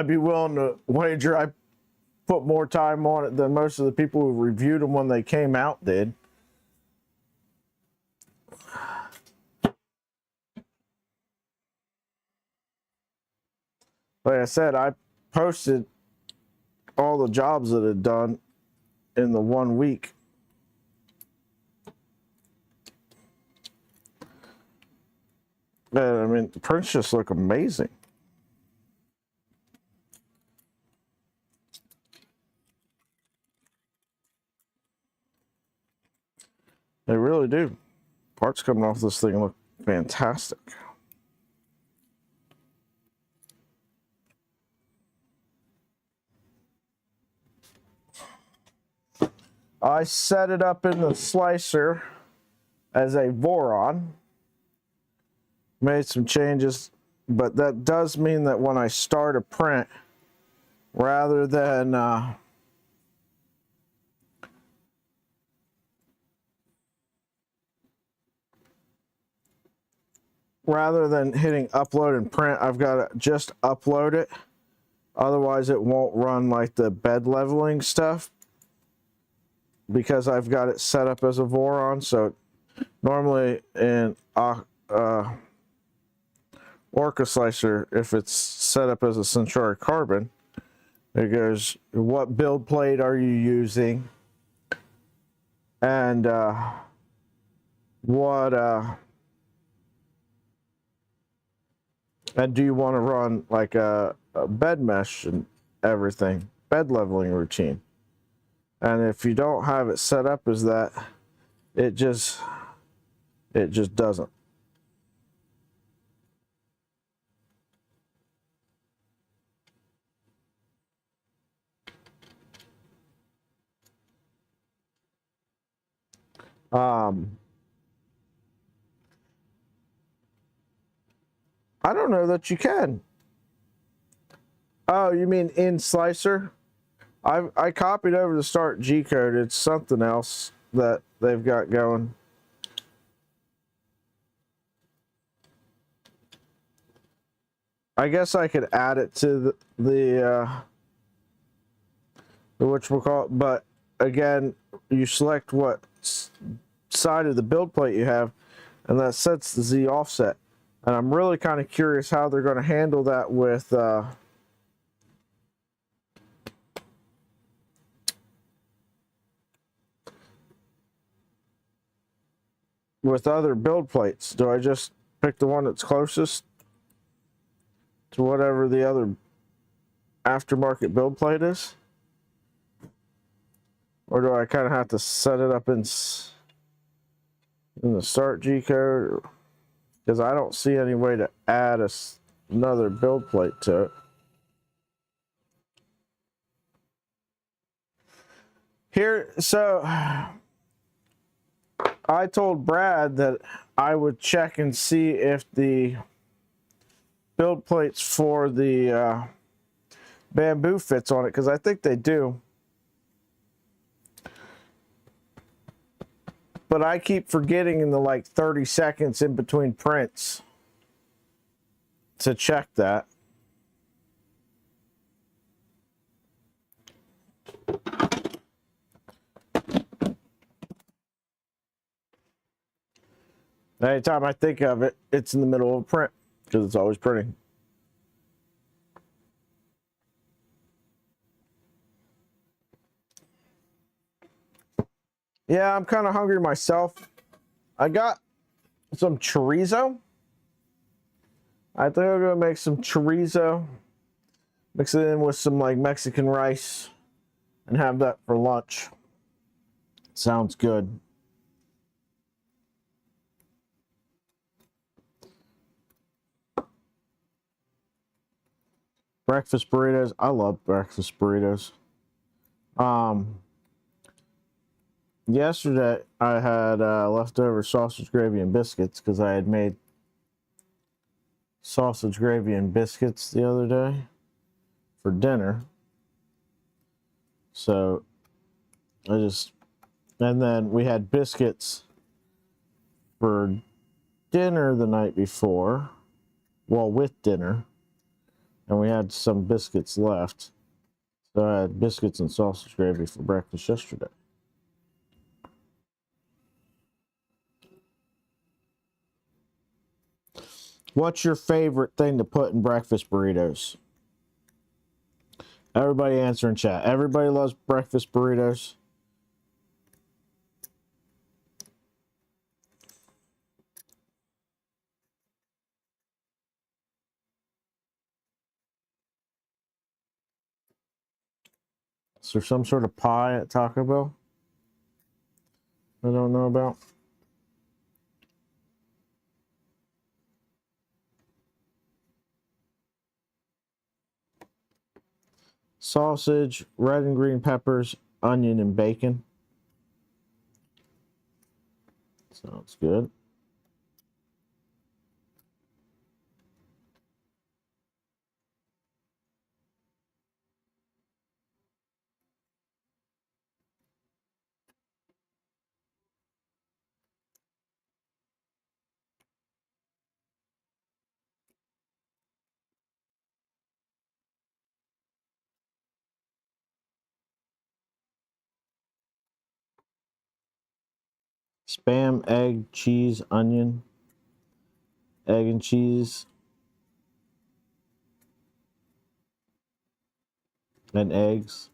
be willing to wager I put more time on it than most of the people who reviewed them when they came out did. Like I said, I posted all the jobs that I'd done in the 1 week. And, I mean, the prints just look amazing. They really do. Parts coming off this thing look fantastic. I set it up in the slicer as a Voron. Made some changes, but that does mean that when I start a print, rather than hitting upload and print, I've got to just upload it. Otherwise, it won't run like the bed leveling stuff because I've got it set up as a Voron. So normally in Orca Slicer, if it's set up as a Centauri Carbon, it goes, what build plate are you using? And and do you want to run like a bed mesh and everything, bed leveling routine? And if you don't have it set up as that, it just doesn't. Um, I don't know that you can. Oh, you mean in Slicer? I copied over the start G code. It's something else that they've got going. I guess I could add it to the whatchamacallit, but again, you select what side of the build plate you have, and that sets the Z offset. And I'm really kind of curious how they're going to handle that with other build plates. Do I just pick the one that's closest to whatever the other aftermarket build plate is? Or do I kind of have to set it up in the start G code? Because I don't see any way to add another build plate to it. Here, so I told Brad that I would check and see if the build plates for the bamboo fits on it, because I think they do. But I keep forgetting in the like 30 seconds in between prints to check that. Anytime I think of it, it's in the middle of a print because it's always printing. Yeah, I'm kind of hungry myself. I got some chorizo. I think I'm gonna make some chorizo, mix it in with some like Mexican rice, and have that for lunch. Sounds good. Breakfast burritos. I love breakfast burritos. Yesterday I had leftover sausage gravy and biscuits because I had made sausage gravy and biscuits the other day for dinner. So and then we had biscuits for dinner the night before, well, with dinner, and we had some biscuits left. So I had biscuits and sausage gravy for breakfast yesterday. What's your favorite thing to put in breakfast burritos? Everybody answer in chat. Everybody loves breakfast burritos. Is there some sort of pie at Taco Bell I don't know about? Sausage, red and green peppers, onion, and bacon. Sounds good. Spam, egg, cheese, onion, egg and cheese, and eggs.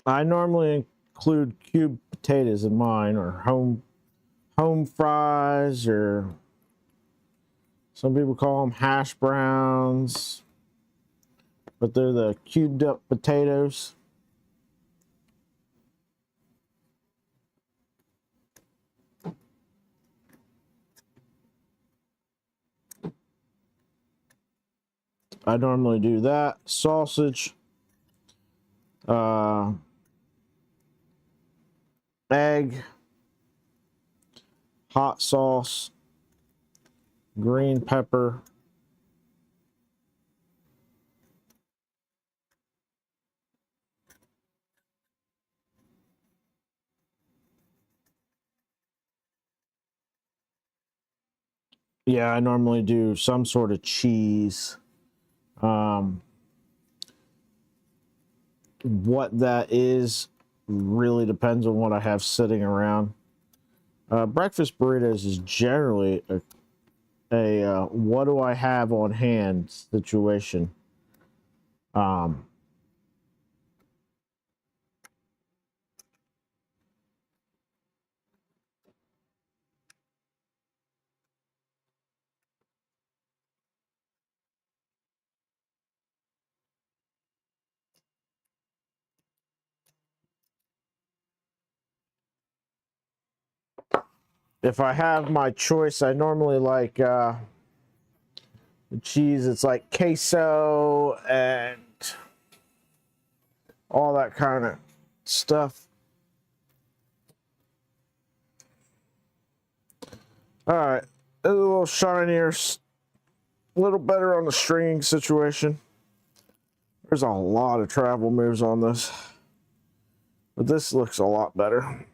I normally include cubed potatoes in mine, or home fries, or some people call them hash browns, but they're the cubed up potatoes. I normally do that. Sausage, egg, hot sauce, green pepper, yeah, I normally do some sort of cheese. What that is really depends on what I have sitting around. Breakfast burritos is generally a what do I have on hand situation. If I have my choice, I normally like the cheese. It's like queso and all that kind of stuff. All right, it's a little shinier, a little better on the stringing situation. There's a lot of travel moves on this, but this looks a lot better.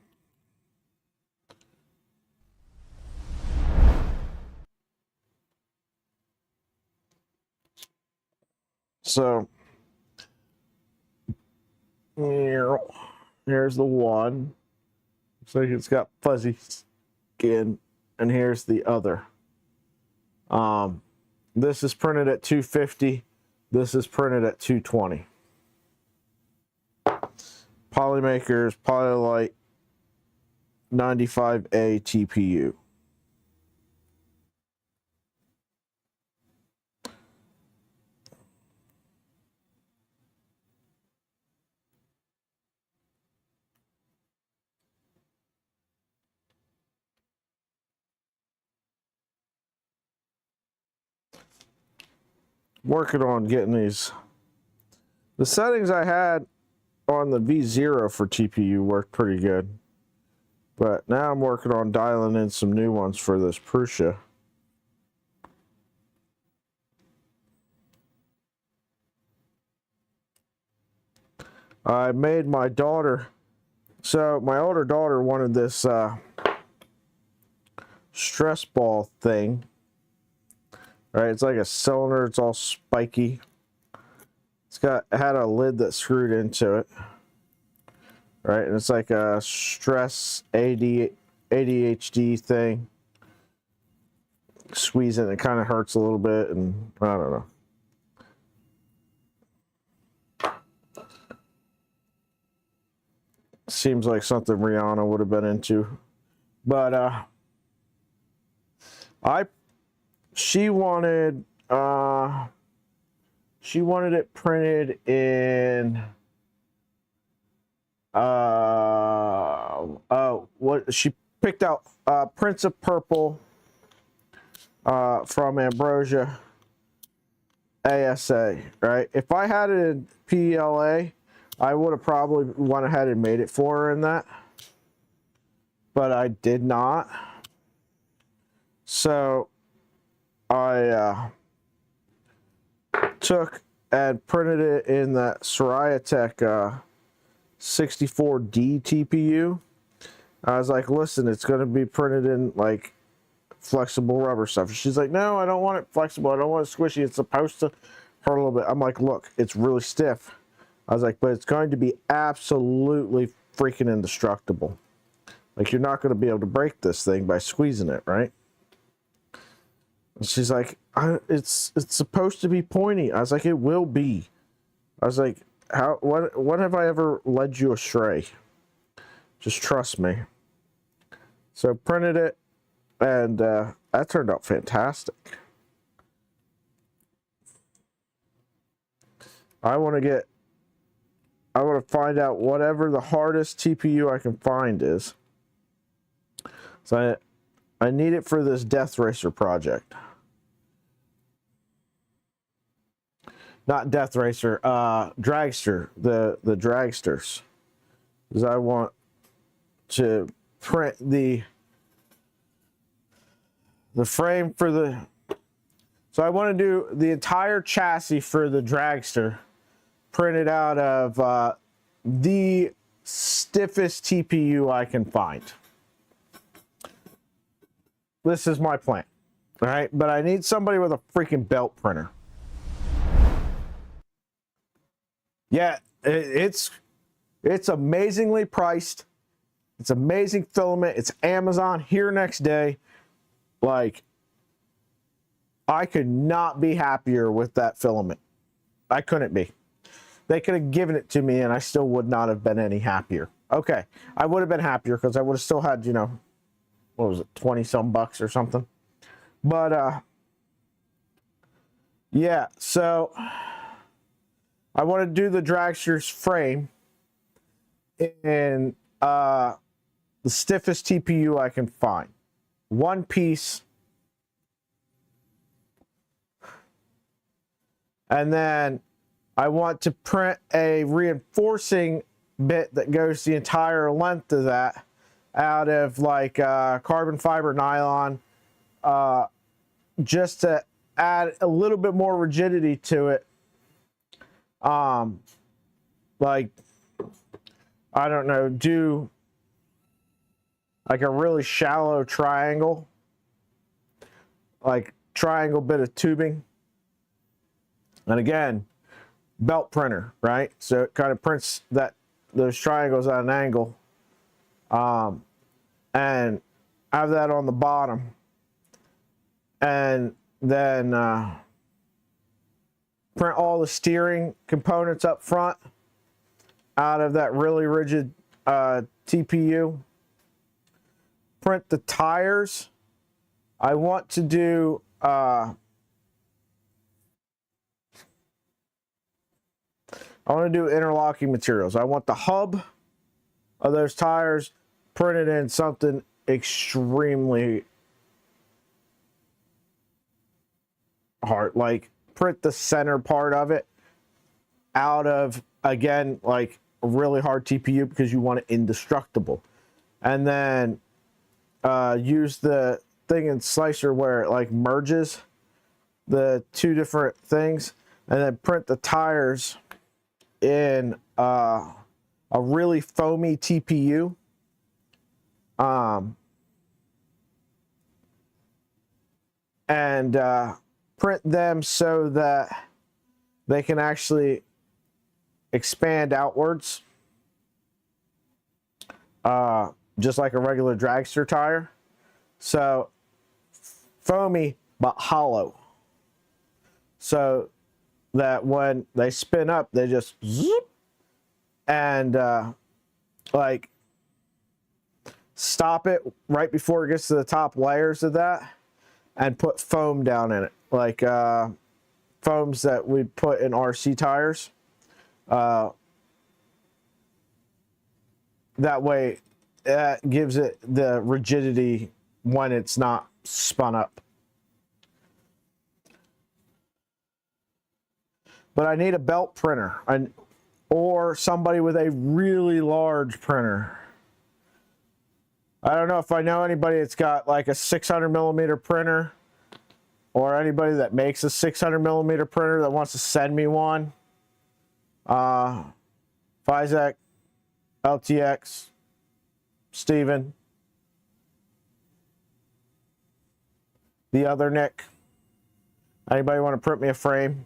So here's the one. Looks like it's got fuzzy skin, and here's the other. This is printed at 250. This is printed at 220. Polymakers Polylite 95A TPU. Working on getting these. The settings I had on the V0 for TPU worked pretty good, but now I'm working on dialing in some new ones for this Prusa. I made my daughter, so my older daughter wanted this stress ball thing. Right, it's like a cylinder, it's all spiky. It had a lid that screwed into it. Right, and it's like a stress ADHD thing. Squeeze it, it kind of hurts a little bit, and I don't know. Seems like something Rihanna would have been into. But she wanted it printed in what she picked out Prince of Purple from Ambrosia ASA, right? If I had it in PLA, I would have probably went ahead and made it for her in that, but I did not. So I took and printed it in that Soraya Tech 64D TPU. I was like, listen, it's going to be printed in like flexible rubber stuff. She's like, no, I don't want it flexible. I don't want it squishy. It's supposed to hurt a little bit. I'm like, look, it's really stiff. I was like, but it's going to be absolutely freaking indestructible. Like, you're not going to be able to break this thing by squeezing it, right? And she's like, it's supposed to be pointy. I was like, it will be. I was like, what have I ever led you astray? Just trust me. So printed it, and that turned out fantastic. I want to find out whatever the hardest TPU I can find is. So I need it for this Death Racer project. not Death Racer, Dragster, the dragsters. Because I want to print the frame for the, so I want to do the entire chassis for the dragster printed out of the stiffest TPU I can find. This is my plan. All right, but I need somebody with a freaking belt printer. Yeah, it's amazingly priced. It's amazing filament. It's Amazon here next day. Like, I could not be happier with that filament. I couldn't be. They could have given it to me and I still would not have been any happier. Okay, I would have been happier because I would have still had, you know, what was it, 20 some bucks or something. But yeah, so I want to do the dragster's frame in the stiffest TPU I can find. One piece. And then I want to print a reinforcing bit that goes the entire length of that out of like carbon fiber nylon, just to add a little bit more rigidity to it. Like, I don't know, do like a really shallow triangle, like triangle bit of tubing. And again, belt printer, right? So it kind of prints those triangles at an angle, and have that on the bottom, and then print all the steering components up front out of that really rigid TPU. Print the tires. I want to do interlocking materials. I want the hub of those tires printed in something extremely hard. Like, print the center part of it out of, again, like a really hard TPU because you want it indestructible. And then use the thing in Slicer where it like merges the two different things, and then print the tires in a really foamy TPU. And print them so that they can actually expand outwards, just like a regular dragster tire. So foamy but hollow, so that when they spin up, they just zoop, and like stop it right before it gets to the top layers of that, and put foam down in it, like foams that we put in RC tires. That way, that gives it the rigidity when it's not spun up. But I need a belt printer, or somebody with a really large printer. I don't know if I know anybody that's got like a 600 millimeter printer, or anybody that makes a 600 millimeter printer that wants to send me one. Fizek, LTX, Steven, the other Nick. Anybody want to print me a frame?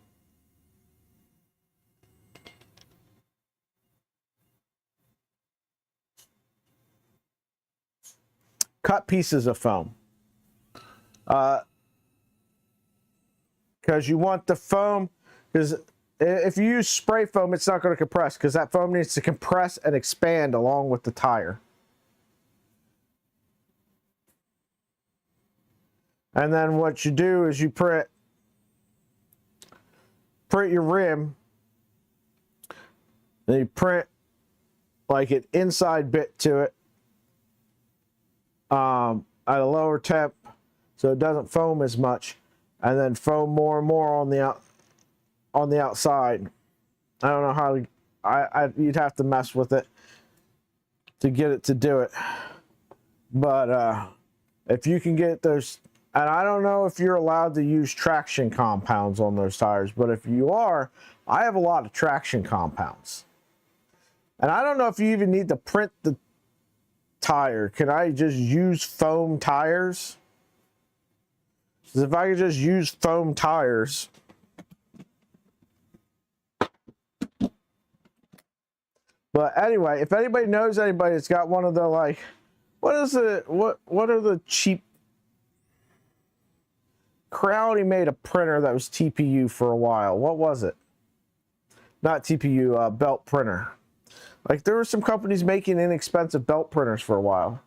Cut pieces of foam. Because you want the foam, because if you use spray foam, it's not going to compress, because that foam needs to compress and expand along with the tire. And then what you do is you print your rim, and you print like an inside bit to it at a lower temp, so it doesn't foam as much, and then foam more and more on the on the outside. I don't know how you'd have to mess with it to get it to do it. But if you can get those, and I don't know if you're allowed to use traction compounds on those tires, but if you are, I have a lot of traction compounds. And I don't know if you even need to print the tire. Can I just use foam tires? Because if I could just use foam tires, but anyway, if anybody knows anybody that's got one of the, like, what is it? What are the cheap? Crowley made a printer that was TPU for a while. What was it? Not TPU, belt printer. Like, there were some companies making inexpensive belt printers for a while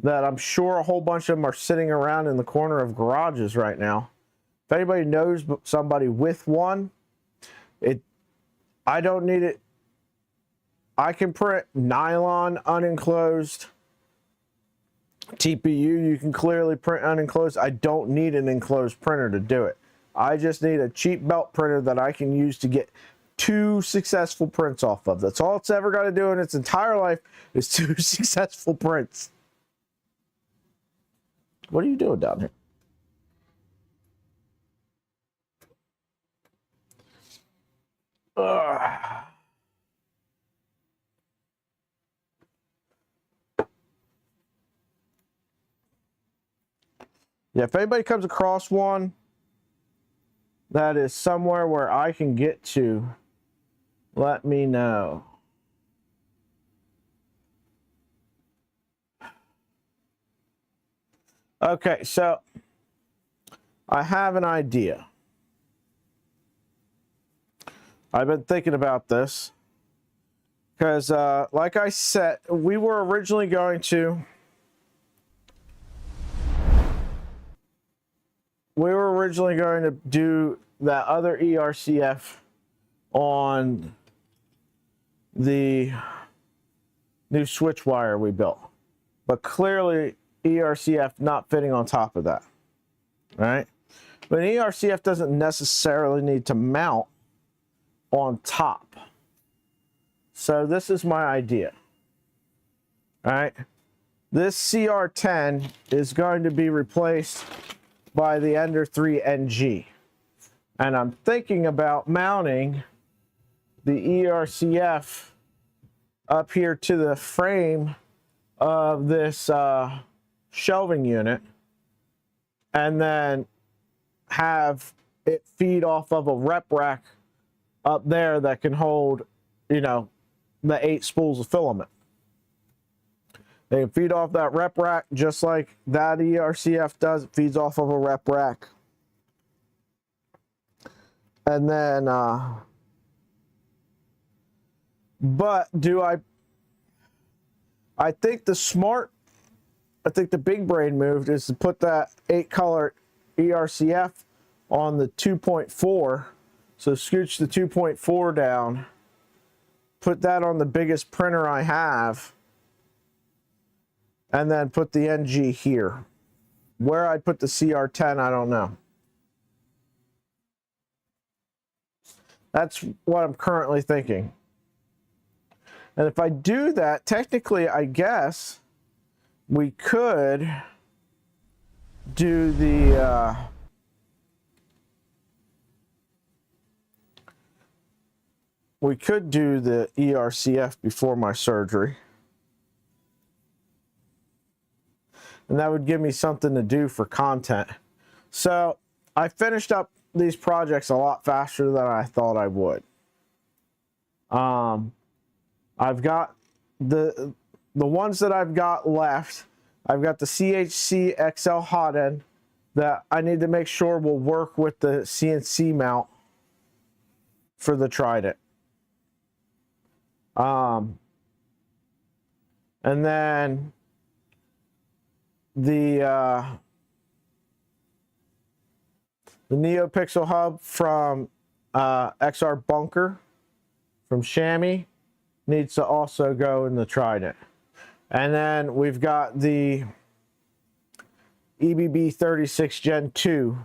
that I'm sure a whole bunch of them are sitting around in the corner of garages right now. If anybody knows somebody with one, I don't need it. I can print nylon unenclosed. TPU, you can clearly print unenclosed. I don't need an enclosed printer to do it. I just need a cheap belt printer that I can use to get 2 successful prints off of. That's all it's ever got to do in its entire life is 2 successful prints. What are you doing down here? Ugh. Yeah, if anybody comes across one that is somewhere where I can get to, let me know. Okay, so I have an idea. I've been thinking about this because, like I said, we were originally going to do that other ERCF on the new switch wire we built, but clearly ERCF not fitting on top of that, right? But an ERCF doesn't necessarily need to mount on top. So this is my idea, all right? This CR10 is going to be replaced by the Ender 3 NG. And I'm thinking about mounting the ERCF up here to the frame of this shelving unit, and then have it feed off of a rep rack up there that can hold, you know, the 8 spools of filament. They feed off that rep rack just like that ERCF does. It feeds off of a rep rack. And then, but do I think the big brain move is to put that 8-color ERCF on the 2.4. So scooch the 2.4 down, put that on the biggest printer I have, and then put the NG here. Where I'd put the CR10, I don't know. That's what I'm currently thinking. And if I do that, technically, I guess we could do the ERCF before my surgery. And that would give me something to do for content. So I finished up these projects a lot faster than I thought I would. I've got the ones that I've got left. I've got the CHC XL hot end that I need to make sure will work with the CNC mount for the Trident. And then the NeoPixel hub from XR Bunker from Chamois needs to also go in the Trident. And then we've got the EBB 36 Gen 2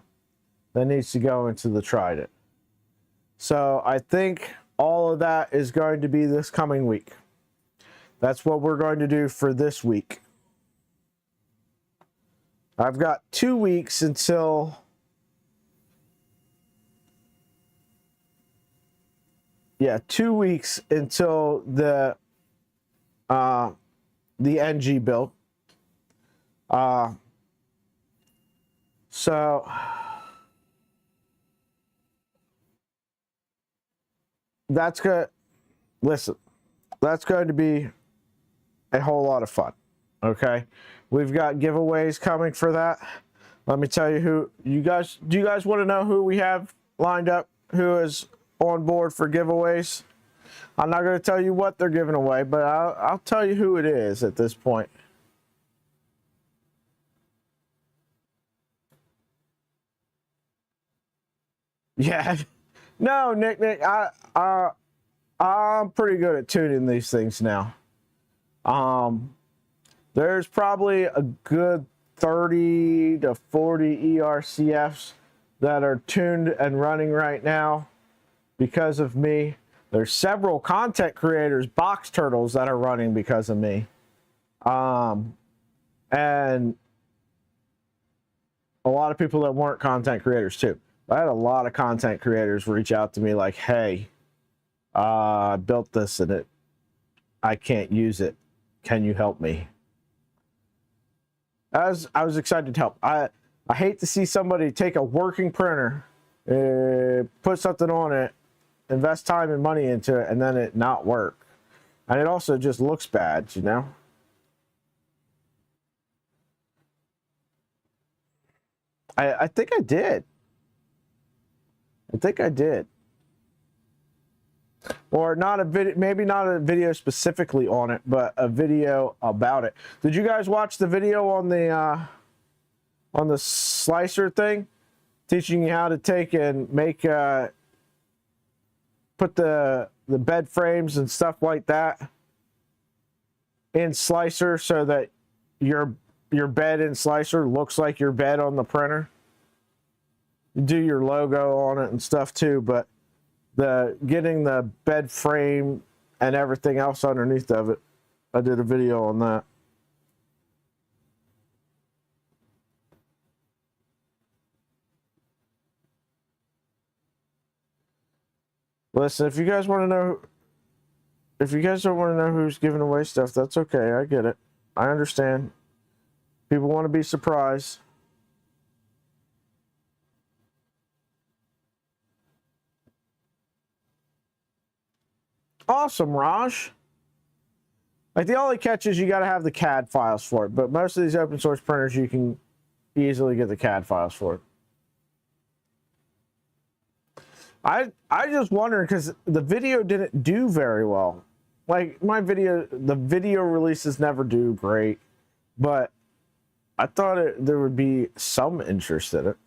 that needs to go into the Trident. So I think all of that is going to be this coming week. That's what we're going to do for this week. I've got 2 weeks until yeah, 2 weeks until the NG build. So that's good. Listen, that's going to be a whole lot of fun. Okay, we've got giveaways coming for that. Let me tell you who you guys. Do you guys want to know who we have lined up? Who is on board for giveaways? I'm not going to tell you what they're giving away, but I'll tell you who it is at this point. Yeah, no, Nick, I'm pretty good at tuning these things now. There's probably a good 30 to 40 ERCFs that are tuned and running right now because of me. There's several content creators, box turtles, that are running because of me. And a lot of people that weren't content creators too. I had a lot of content creators reach out to me like, hey, I built this and I can't use it. Can you help me? I was excited to help. I hate to see somebody take a working printer, put something on it, invest time and money into it, and then it not work. And it also just looks bad, you know? I think I did. I think I did. Or not a video, maybe not a video specifically on it, but a video about it. Did you guys watch the video on the slicer thing, teaching you how to take and make put the bed frames and stuff like that in slicer so that your bed in slicer looks like your bed on the printer? You do your logo on it and stuff too, but getting the bed frame and everything else underneath of it, I did a video on that. Listen, if you guys want to know, if you guys don't want to know who's giving away stuff, that's okay. I get it. I understand. People want to be surprised. Awesome, Raj. Like, the only catch is you got to have the CAD files for it, but most of these open source printers, you can easily get the CAD files for it. I just wondered because the video didn't do very well. Like, the video releases never do great, but I thought there would be some interest in it.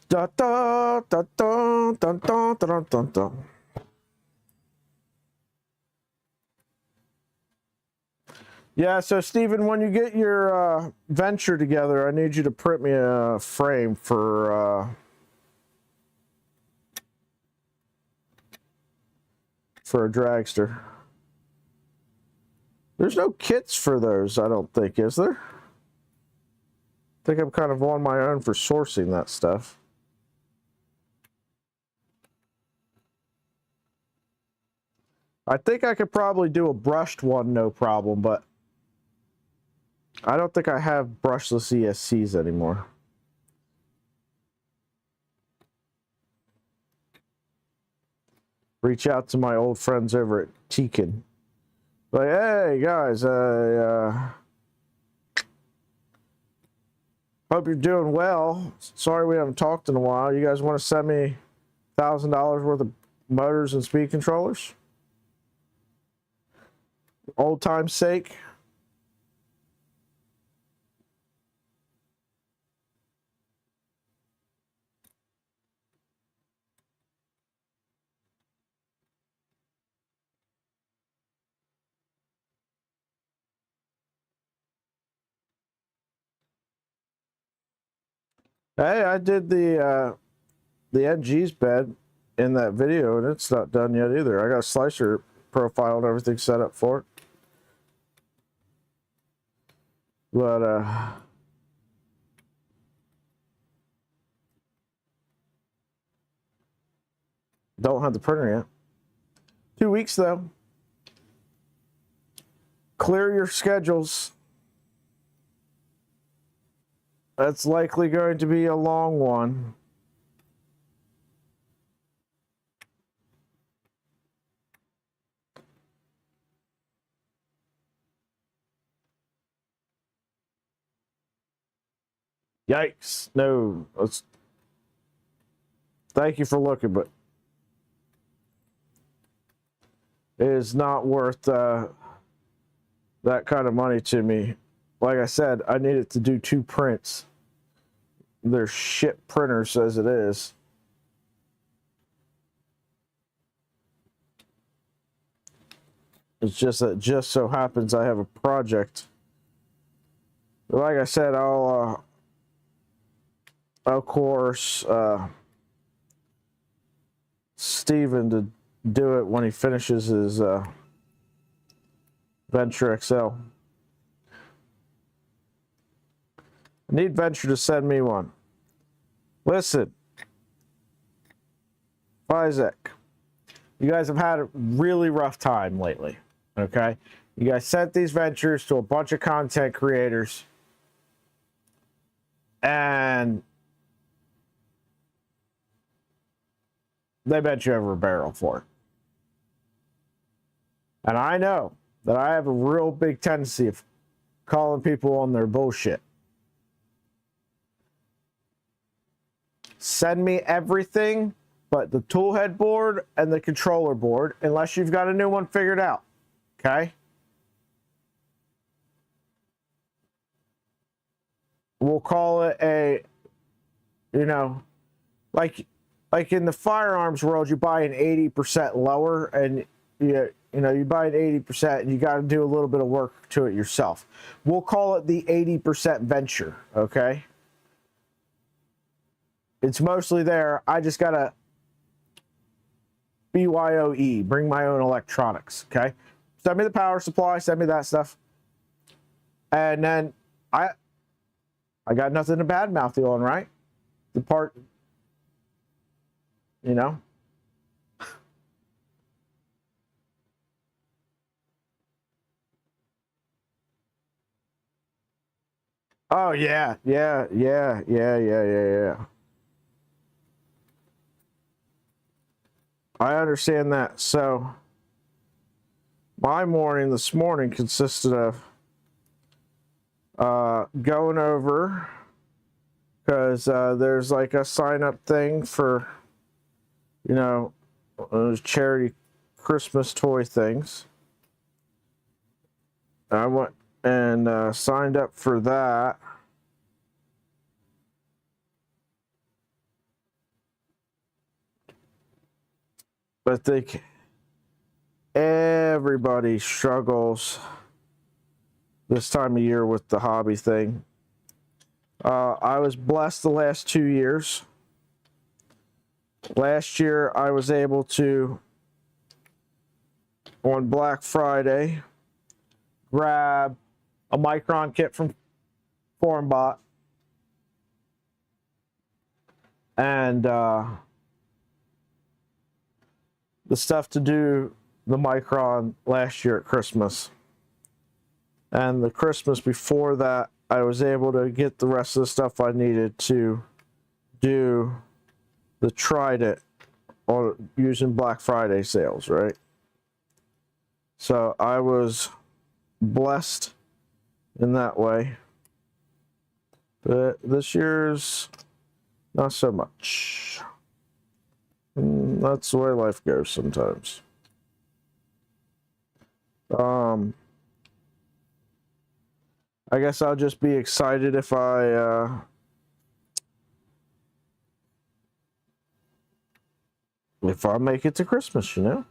Da, da, da, da, da, da, da, da, da. Yeah, so Stephen, when you get your venture together, I need you to print me a frame for a dragster. There's no kits for those, I don't think, is there? I think I'm kind of on my own for sourcing that stuff. I think I could probably do a brushed one, no problem, but I don't think I have brushless ESCs anymore. Reach out to my old friends over at Tekin. Like, hey guys, hope you're doing well. Sorry we haven't talked in a while. You guys want to send me $1,000 worth of motors and speed controllers? Old time's sake. Hey, I did the NG's bed in that video, and it's not done yet either. I got a slicer profile and everything set up for it. But don't have the printer yet. 2 weeks though. Clear your schedules. That's likely going to be a long one. Yikes. No. Thank you for looking, but it is not worth that kind of money to me. Like I said, I needed to do 2 prints. They're shit printers as it is. It's just that just so happens I have a project. Like I said, I'll of course Steven to do it when he finishes his Venture XL. I need Venture to send me one. Listen, Isaac, you guys have had a really rough time lately, okay? You guys sent these ventures to a bunch of content creators, and they bent you over a barrel for it. And I know that I have a real big tendency of calling people on their bullshit. Send me everything but the toolhead board and the controller board, unless you've got a new one figured out. Okay? We'll call it a, you know, like in the firearms world, you buy an 80% lower, and you buy an 80% and you got to do a little bit of work to it yourself. We'll call it the 80% venture, okay? It's mostly there. I just got to BYOE, bring my own electronics, okay? Send me the power supply, send me that stuff. And then I got nothing to badmouth you on, right? The part, you know? Oh, yeah. I understand that. So, my morning this morning consisted of going over, because there's like a sign-up thing for, you know, those charity Christmas toy things. I went and signed up for that. But I think everybody struggles this time of year with the hobby thing. I was blessed the last 2 years. Last year, I was able to, on Black Friday, grab a Micron kit from FormBot and the stuff to do the Micron last year at Christmas. And the Christmas before that, I was able to get the rest of the stuff I needed to do the Trident on using Black Friday sales, right? So I was blessed in that way. But this year's not so much. That's the way life goes sometimes. I guess I'll just be excited if I make it to Christmas, you know?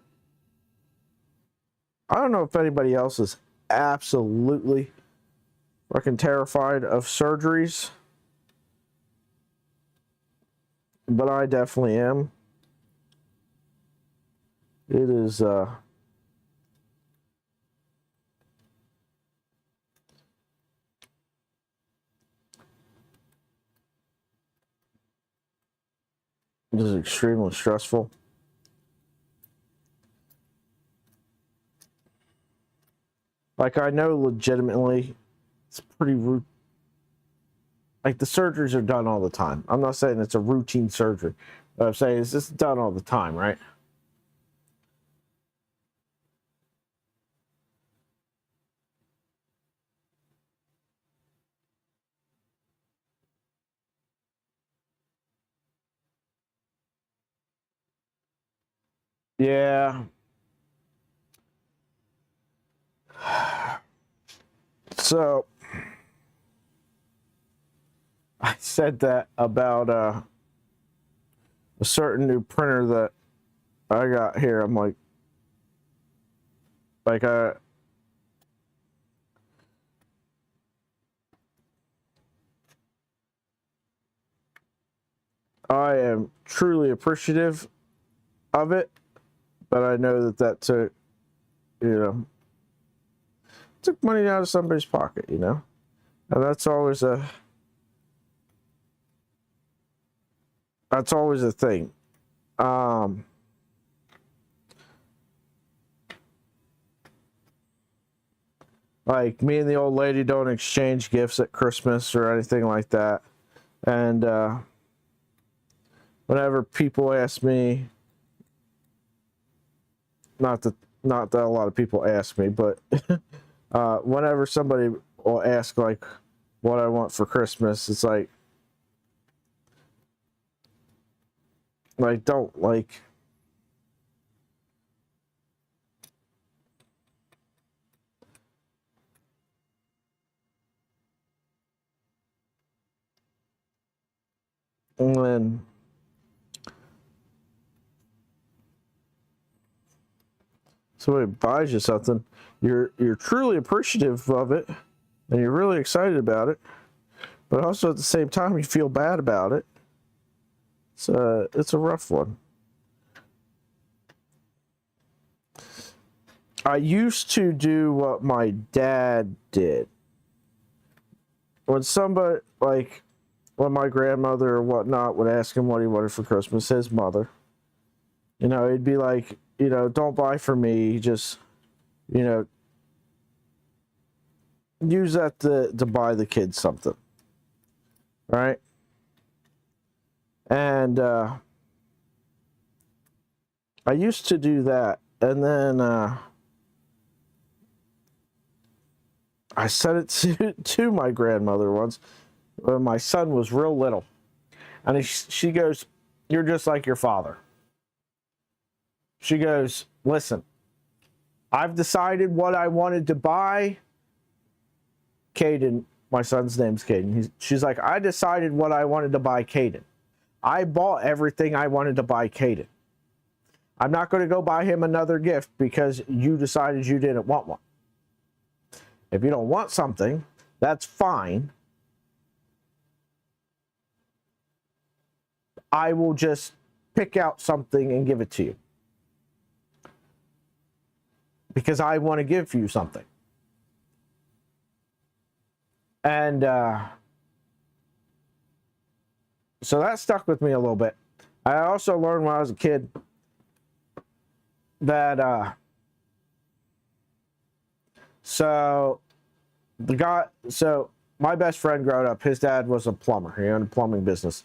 I don't know if anybody else is absolutely fucking terrified of surgeries. but I definitely am. It is it is extremely stressful. Like, I know legitimately it's pretty rude. Like, the surgeries are done all the time. I'm not saying it's a routine surgery. What I'm saying is it's done all the time, right? Yeah. So I said that about a certain new printer that I got here. I'm like I am truly appreciative of it, but I know that took, took money out of somebody's pocket, and that's always a thing. Like, me and the old lady don't exchange gifts at Christmas or anything like that. And whenever people ask me, not that a lot of people ask me, but whenever somebody will ask like what I want for Christmas, it's like don't like. When somebody buys you something, you're truly appreciative of it, and you're really excited about it, but also at the same time you feel bad about it. It's a rough one. I used to do what my dad did. When somebody, like, when my grandmother or whatnot would ask him what he wanted for Christmas, his mother, he'd be like, don't buy for me, just, use that to buy the kids something. Right? And I used to do that. And then I said it to my grandmother once when my son was real little. And she goes, "You're just like your father." She goes, "Listen, I've decided what I wanted to buy." Caden, my son's name's Caden. She's like, "I decided what I wanted to buy Caden. I bought everything I wanted to buy Caden. I'm not going to go buy him another gift because you decided you didn't want one. If you don't want something, that's fine. I will just pick out something and give it to you. Because I want to give you something." And so that stuck with me a little bit. I also learned when I was a kid that so my best friend growing up, his dad was a plumber. He owned a plumbing business.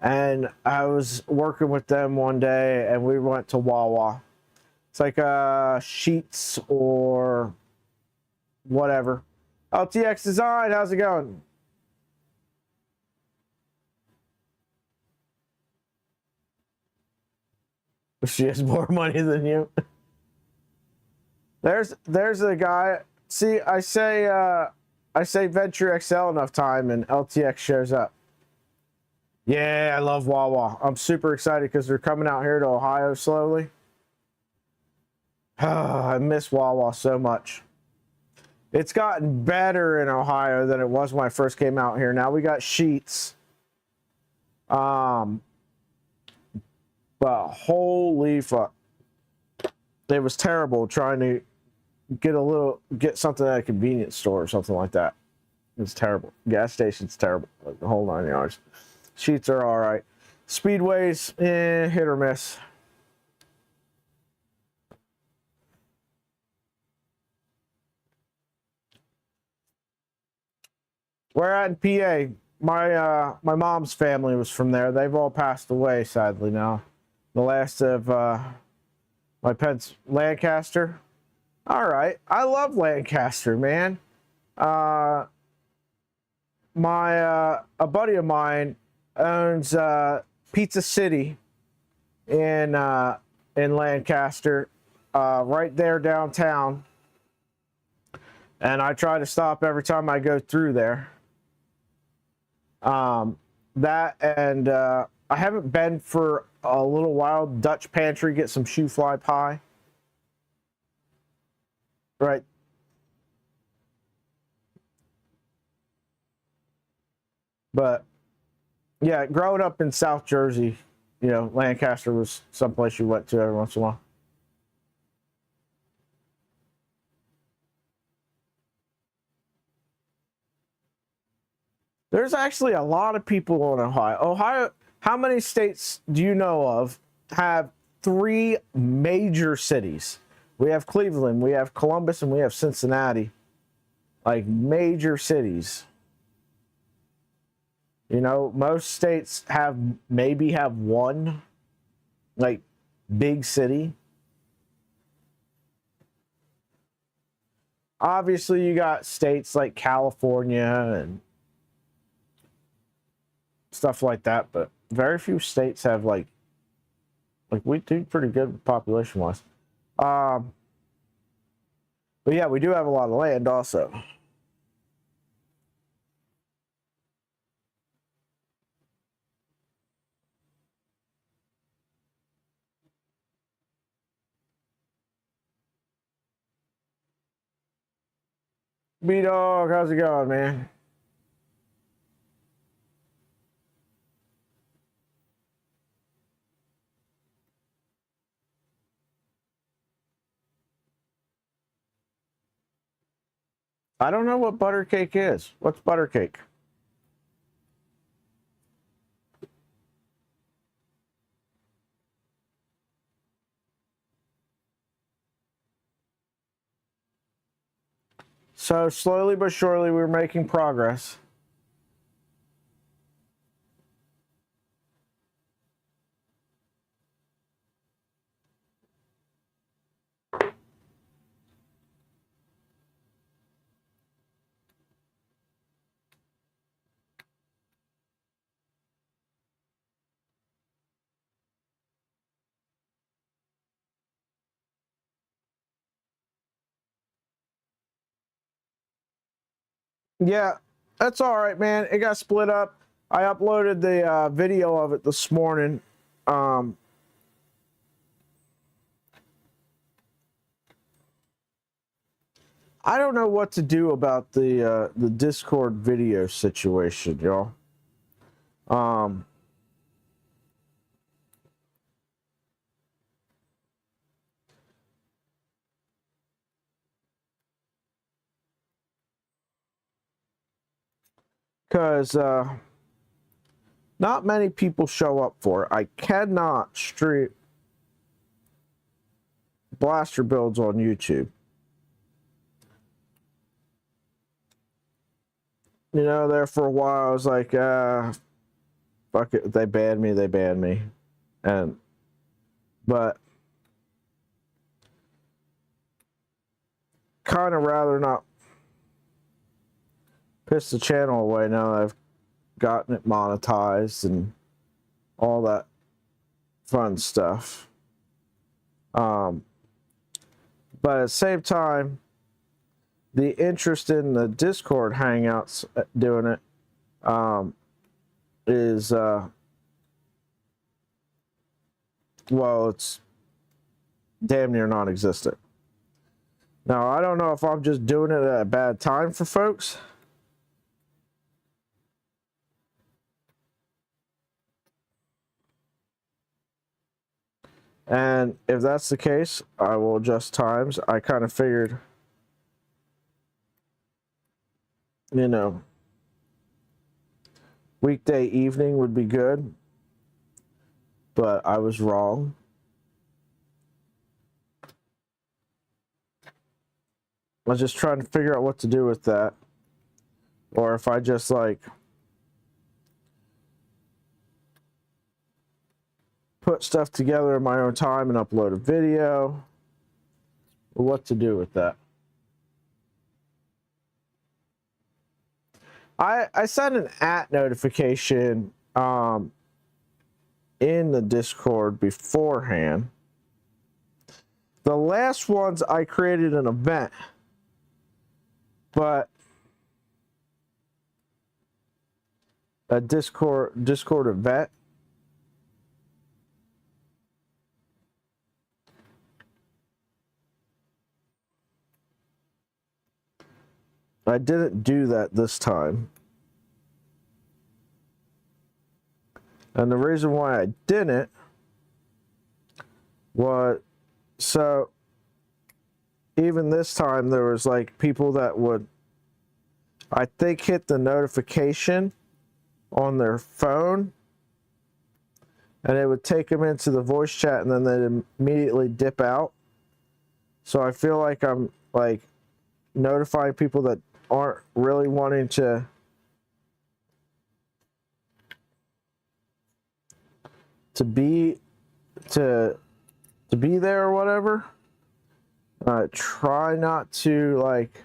And I was working with them one day and we went to Wawa. It's like Sheets or whatever. LTX Design, how's it going? She has more money than you. There's a guy. See, I say Venture XL enough time and LTX shows up. Yeah, I love Wawa. I'm super excited because they're coming out here to Ohio slowly. I miss Wawa so much. It's gotten better in Ohio than it was when I first came out here. Now we got Sheets. But holy fuck, it was terrible trying to get something at a convenience store or something like that. It's terrible. Gas station's terrible. Like the whole 9 yards. Sheets are all right. Speedways, hit or miss. We're at in PA. My mom's family was from there. They've all passed away, sadly now. The last of my pets, Lancaster. All right, I love Lancaster, man. A buddy of mine owns Pizza City in Lancaster, right there downtown, and I try to stop every time I go through there. That and I haven't been for a little while. Dutch Pantry, get some shoe fly pie. Right. But yeah, growing up in South Jersey, you know, Lancaster was someplace you went to every once in a while. There's actually a lot of people in Ohio. How many states do you know of have 3 major cities? We have Cleveland, we have Columbus, and we have Cincinnati. Like major cities. You know, most states maybe have one like big city. Obviously, you got states like California and stuff like that, but very few states have like we do pretty good population wise. But yeah, we do have a lot of land also. B-Dog, how's it going, man? I don't know what butter cake is. What's butter cake? So slowly but surely we're making progress. Yeah, that's all right, man. It got split up. I uploaded the video of it this morning. I don't know what to do about the Discord video situation, y'all. Because not many people show up for it. I cannot stream blaster builds on YouTube. You know, there for a while I was like, fuck it, they banned me. But kind of rather not piss the channel away now that I've gotten it monetized and all that fun stuff. But at the same time, the interest in the Discord hangouts doing it is well, it's damn near non-existent. Now, I don't know if I'm just doing it at a bad time for folks. And if that's the case, I will adjust times. I kind of figured, you know, weekday evening would be good, but I was wrong. I was just trying to figure out what to do with that. Or if I just like put stuff together in my own time and upload a video, or what to do with that. I sent an notification in the Discord beforehand. The last ones I created an event, but a Discord event. I didn't do that this time. And the reason why I didn't was, so even this time there was like people that would, I think, hit the notification on their phone and it would take them into the voice chat and then they'd immediately dip out. So I feel like I'm like notifying people that aren't really wanting to be there or whatever. Try not to like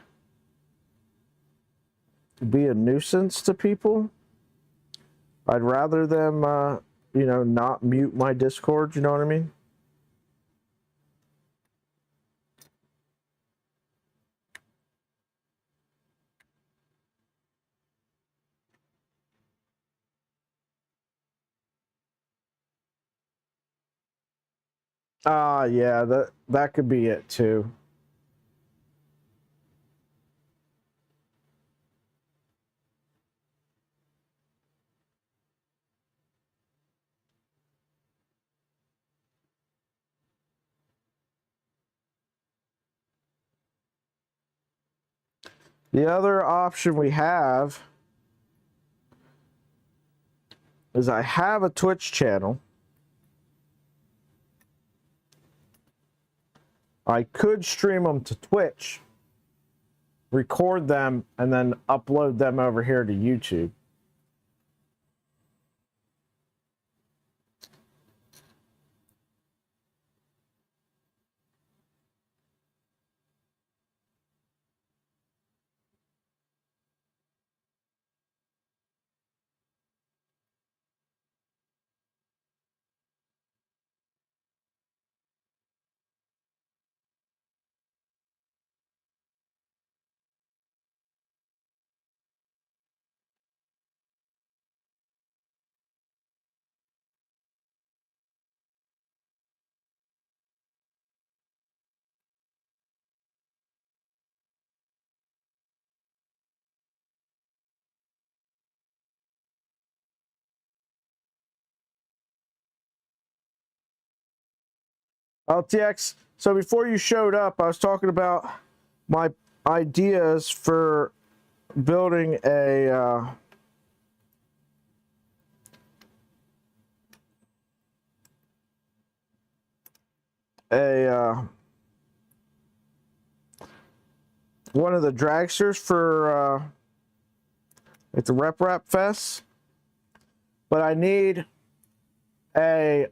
be a nuisance to people. I'd rather them you know, not mute my Discord, you know what I mean? Yeah, that could be it too. The other option we have is I have a Twitch channel. I could stream them to Twitch, record them, and then upload them over here to YouTube. LTX, so before you showed up, I was talking about my ideas for building a one of the dragsters for it's a rep fest, but I need a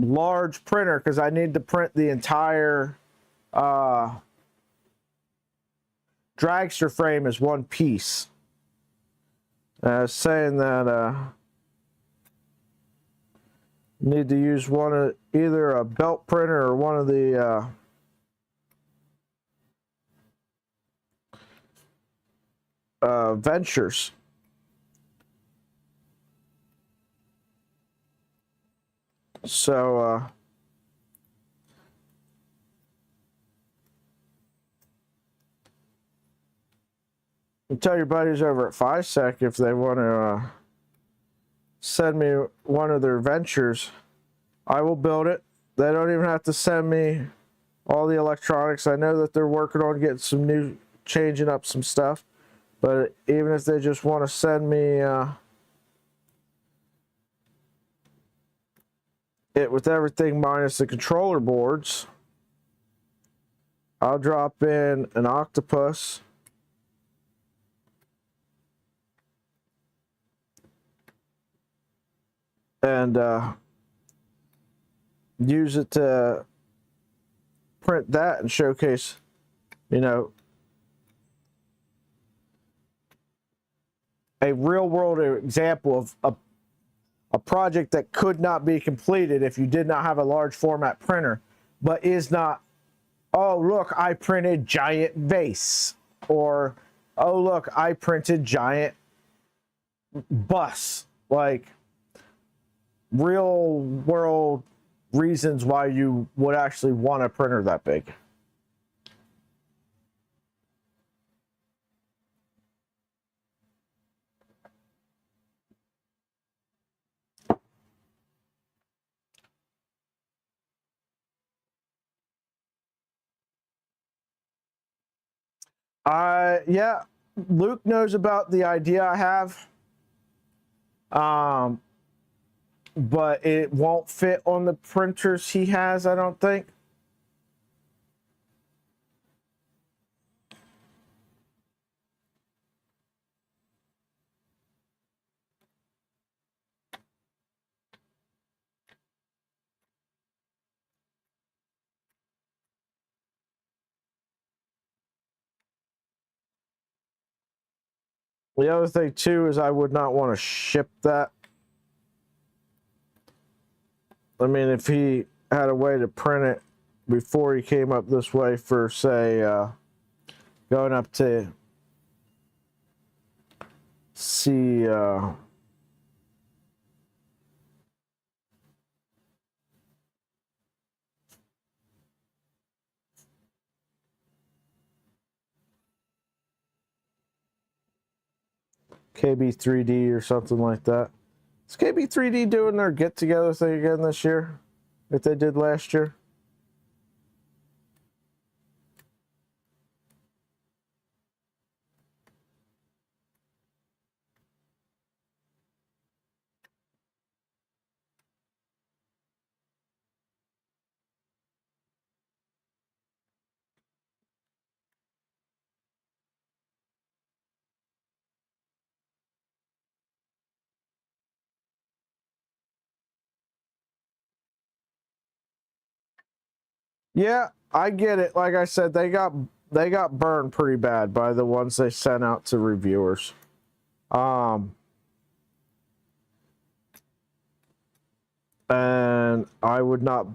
large printer because I need to print the entire dragster frame as one piece. I was saying that need to use one of either a belt printer or one of the ventures. So tell your buddies over at 5sec if they want to send me one of their ventures. I will build it, They don't even have to send me all the electronics. I know that they're working on getting some new, changing up some stuff. But even if they just want to send me it with everything minus the controller boards, I'll drop in an octopus and use it to print that and showcase, you know, a real world example of a project that could not be completed if you did not have a large format printer, but is not, oh, look, I printed giant vase, or, oh, look, I printed giant bus. Like, real world reasons why you would actually want a printer that big. Yeah, Luke knows about the idea I have. But it won't fit on the printers he has, I don't think. The other thing too is I would not want to ship that. I mean, if he had a way to print it before he came up this way for, say, going up to see KB3D or something like that. Is KB3D doing their get-together thing again this year, like they did last year? Yeah, I get it. Like I said, they got burned pretty bad by the ones they sent out to reviewers. And I would not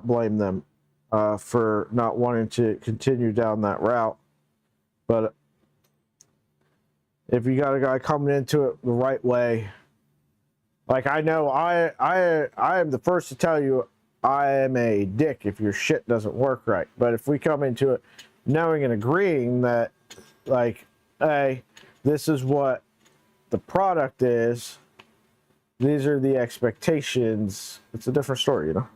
blame them for not wanting to continue down that route. But if you got a guy coming into it the right way, like I know I am the first to tell you I am a dick if your shit doesn't work right. But if we come into it knowing and agreeing that, like, hey, this is what the product is, these are the expectations, it's a different story, you know?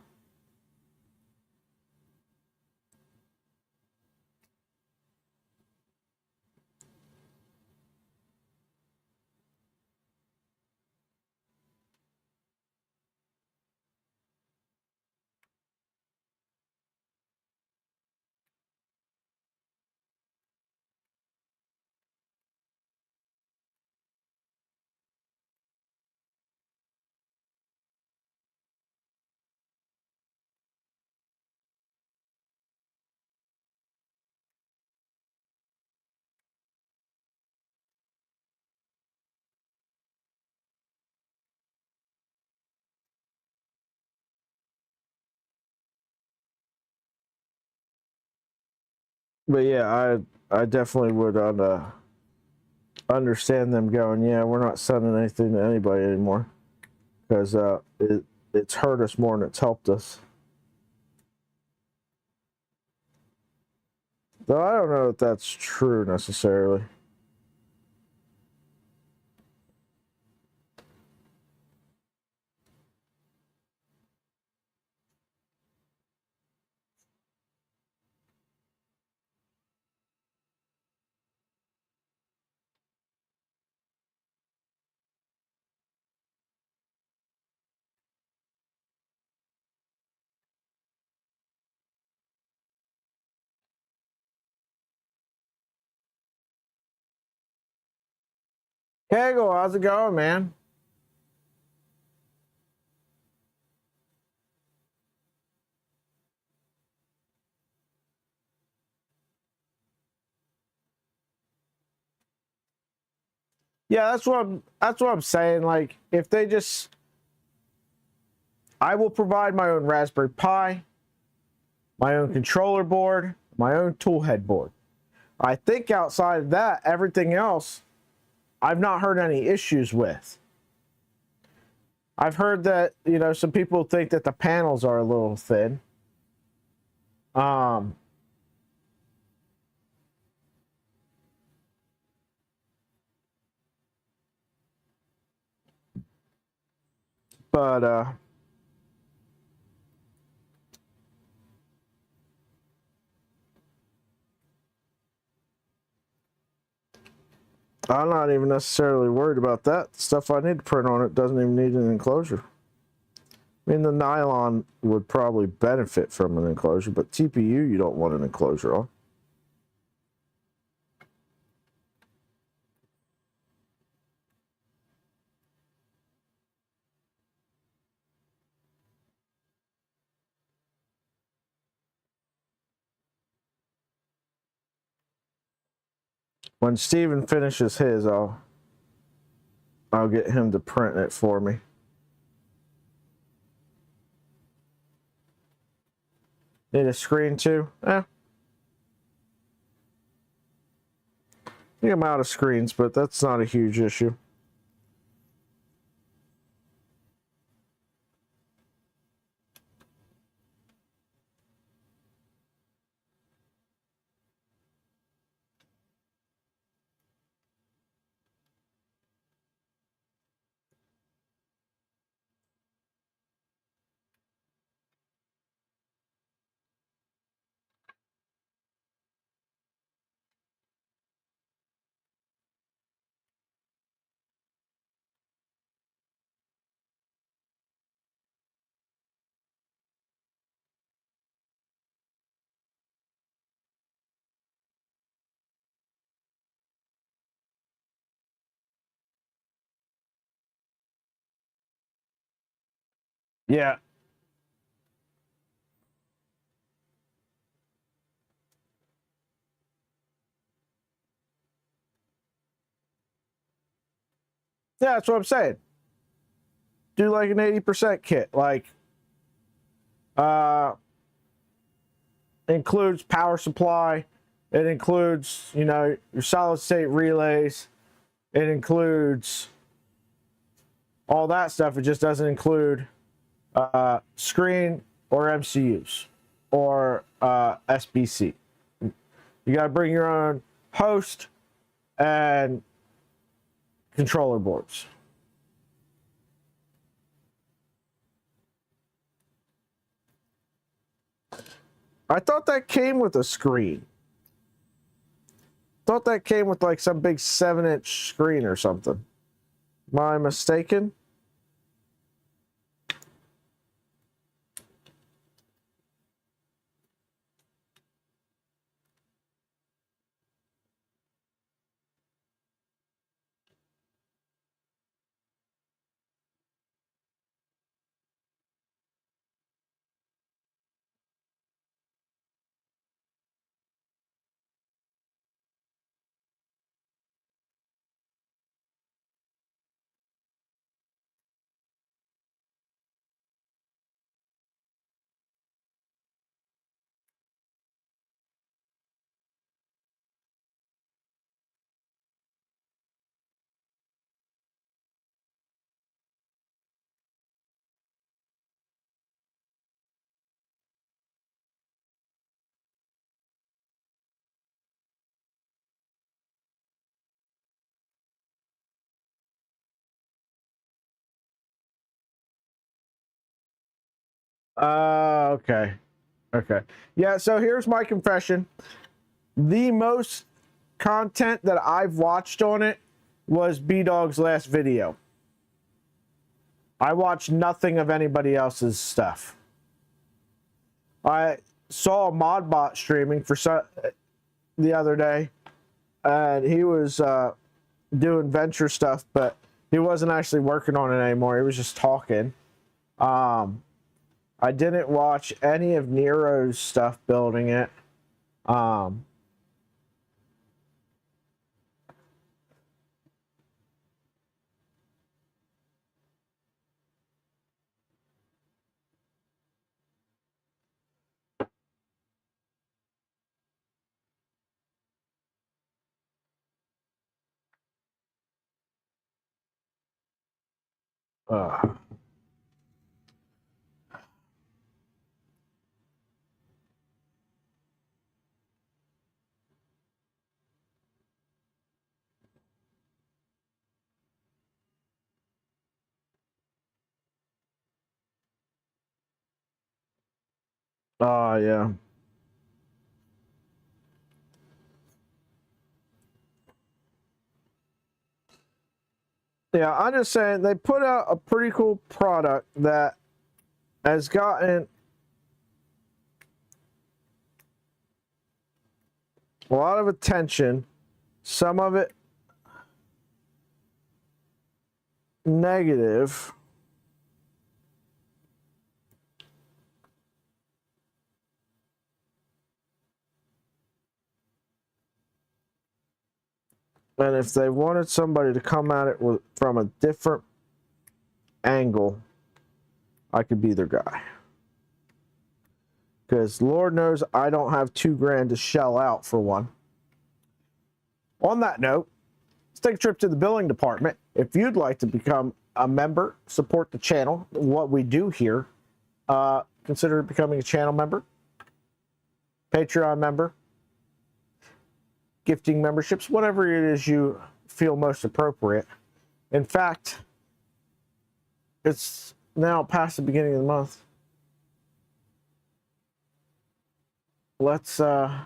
But yeah, I definitely would understand them going, yeah, we're not sending anything to anybody anymore, because it's hurt us more than it's helped us. Though I don't know if that's true necessarily. Kegel, how's it going, man? Yeah, that's what I'm saying. Like, if they just, I will provide my own Raspberry Pi, my own controller board, my own tool head board. I think outside of that, everything else, I've not heard any issues with. I've heard that, you know, some people think that the panels are a little thin. Um, but I'm not even necessarily worried about that. The stuff I need to print on it doesn't even need an enclosure. I mean, the nylon would probably benefit from an enclosure, but TPU you don't want an enclosure on. When Steven finishes his, I'll get him to print it for me. Need a screen too? I think I'm out of screens, but that's not a huge issue. Yeah. Yeah, that's what I'm saying. Do like an 80% kit. Like, includes power supply. It includes, you know, your solid state relays. It includes all that stuff. It just doesn't include screen or MCUs or SBC. You got to bring your own host and controller boards. I thought that came with a screen. Thought that came with like some big 7-inch screen or something. Am I mistaken? Okay. Okay. Yeah, so here's my confession. The most content that I've watched on it was B-Dog's last video. I watched nothing of anybody else's stuff. I saw a Modbot streaming for the other day, and he was doing venture stuff, but he wasn't actually working on it anymore. He was just talking. I didn't watch any of Nero's stuff building it. Uh, yeah. Yeah, I'm just saying they put out a pretty cool product that has gotten a lot of attention. Some of it negative. And if they wanted somebody to come at it from a different angle, I could be their guy. Because Lord knows I don't have $2,000 to shell out for one. On that note, let's take a trip to the billing department. If you'd like to become a member, support the channel, what we do here, consider becoming a channel member, Patreon member, gifting memberships, whatever it is you feel most appropriate. In fact, it's now past the beginning of the month. Let's no.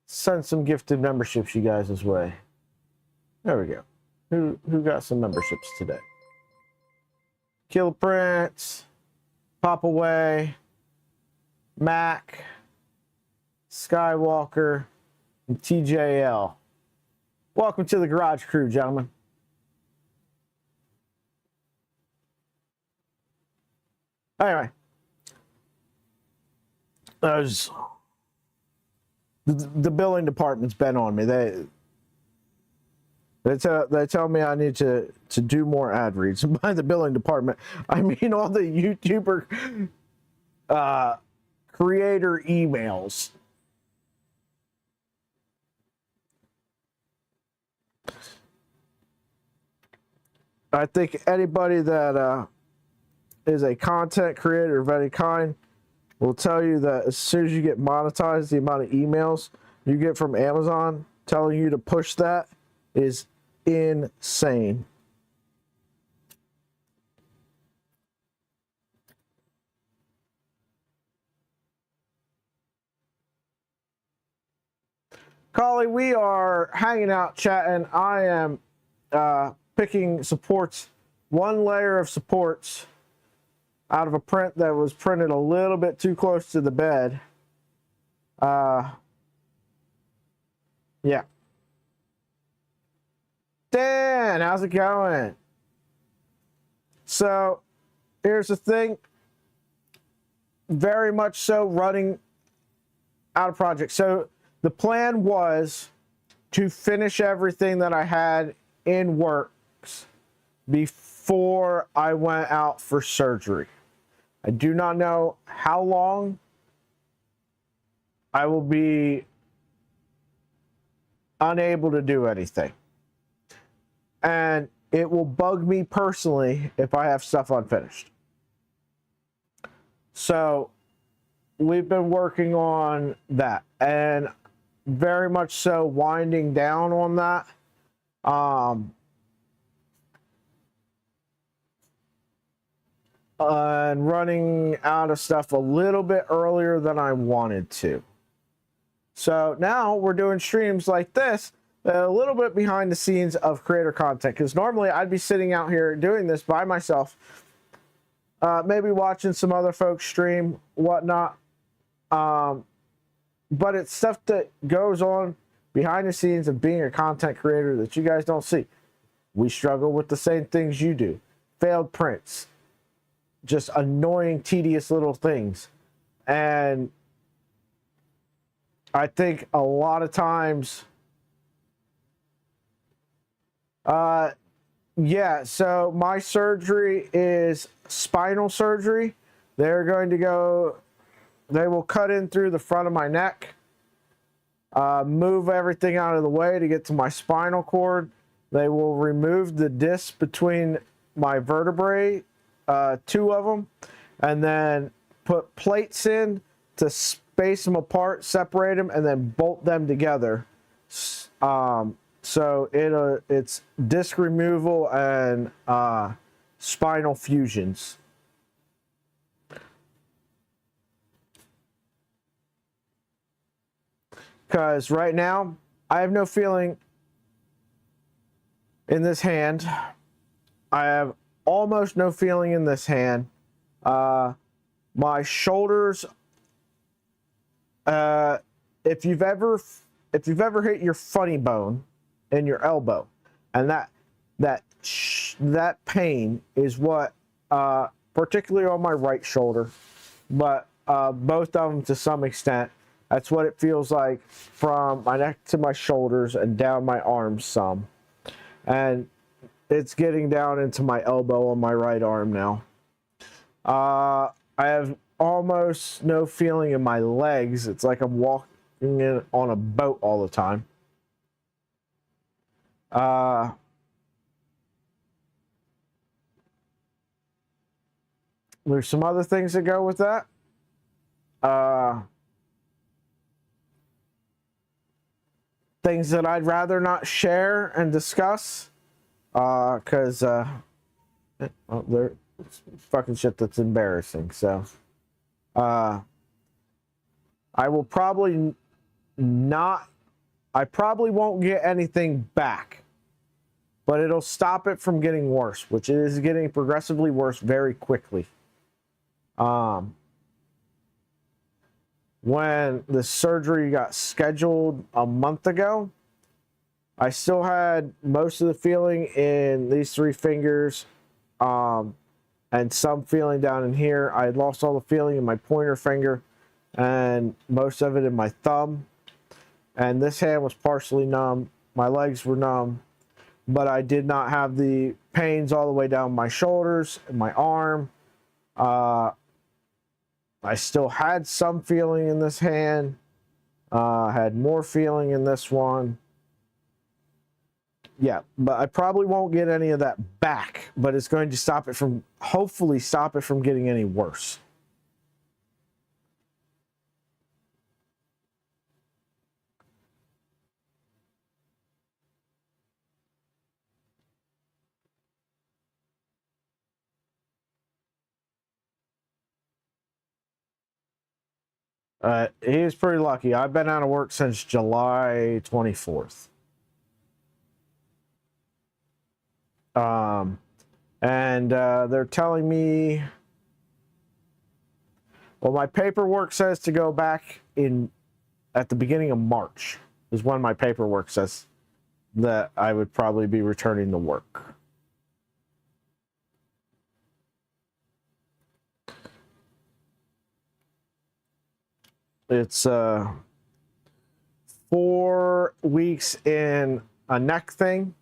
Send some gifted memberships you guys' way. There we go. Who got some memberships today? Kill Prince, Pop Away, Mac, Skywalker, and TJL. Welcome to the Garage Crew, gentlemen. Anyway, the billing department's been on me. They tell me I need to do more ad reads. And by the billing department, I mean all the YouTuber creator emails. I think anybody that is a content creator of any kind will tell you that as soon as you get monetized, the amount of emails you get from Amazon telling you to push that is insane. Collie, we are hanging out, chatting. I am picking supports, one layer of supports out of a print that was printed a little bit too close to the bed. Yeah. Dan, how's it going? So, here's the thing. Very much so running out of projects. So, the plan was to finish everything that I had in works before I went out for surgery. I do not know how long I will be unable to do anything. And it will bug me personally if I have stuff unfinished. So we've been working on that and very much so winding down on that. And running out of stuff a little bit earlier than I wanted to. So now we're doing streams like this, a little bit behind the scenes of creator content, because normally I'd be sitting out here doing this by myself, maybe watching some other folks stream, whatnot. But it's stuff that goes on behind the scenes of being a content creator that you guys don't see. We struggle with the same things you do. Failed prints, just annoying, tedious little things. And I think a lot of times, yeah, so my surgery is spinal surgery. They're going to go, they will cut in through the front of my neck, move everything out of the way to get to my spinal cord. They will remove the disc between my vertebrae, 2 of them, and then put plates in to space them apart, separate them, and then bolt them together. So it's disc removal and spinal fusions. Because right now, I have no feeling in this hand. I have almost no feeling in this hand. My shoulders, if you've ever hit your funny bone in your elbow, and that pain is what, particularly on my right shoulder, but both of them to some extent, that's what it feels like from my neck to my shoulders and down my arms some. And it's getting down into my elbow on my right arm now. I have almost no feeling in my legs. It's like I'm walking on a boat all the time. There's some other things that go with that. Things that I'd rather not share and discuss, because they're fucking shit that's embarrassing. So I will probably not, I probably won't get anything back, but it'll stop it from getting worse, which it is getting progressively worse very quickly. When the surgery got scheduled a month ago, I still had most of the feeling in these 3 fingers, and some feeling down in here. I had lost all the feeling in my pointer finger and most of it in my thumb. And this hand was partially numb. My legs were numb, but I did not have the pains all the way down my shoulders and my arm. I still had some feeling in this hand. Had more feeling in this one. Yeah, but I probably won't get any of that back, but it's going to stop it from, hopefully stop it from getting any worse. He is pretty lucky. I've been out of work since July 24th. And they're telling me, well, my paperwork says to go back in at the beginning of March is when my paperwork says that I would probably be returning to work. It's 4 weeks in a neck thing,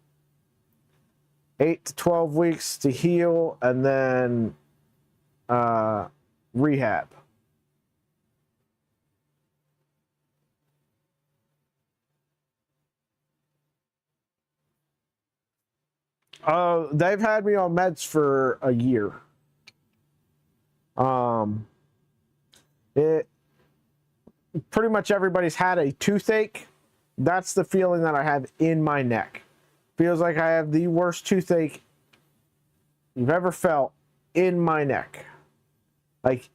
8 to 12 weeks to heal, and then rehab. They've had me on meds for a year. Pretty much everybody's had a toothache. That's the feeling that I have in my neck. Feels like I have the worst toothache you've ever felt in my neck. Like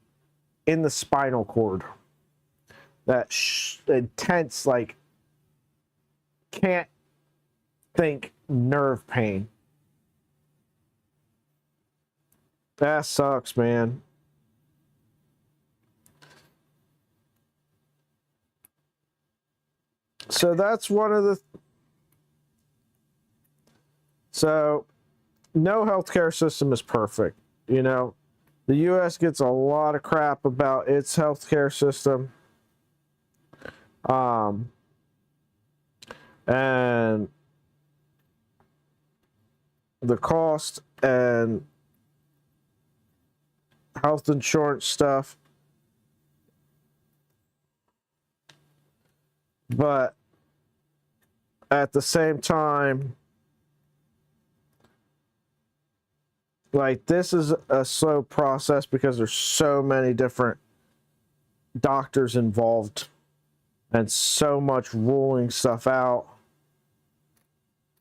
in the spinal cord. That intense, like, can't think nerve pain. That sucks, man. So that's one of the. So, no healthcare system is perfect. You know, the U.S. gets a lot of crap about its healthcare system. And the cost and health insurance stuff. But at the same time, like, this is a slow process because there's so many different doctors involved and so much ruling stuff out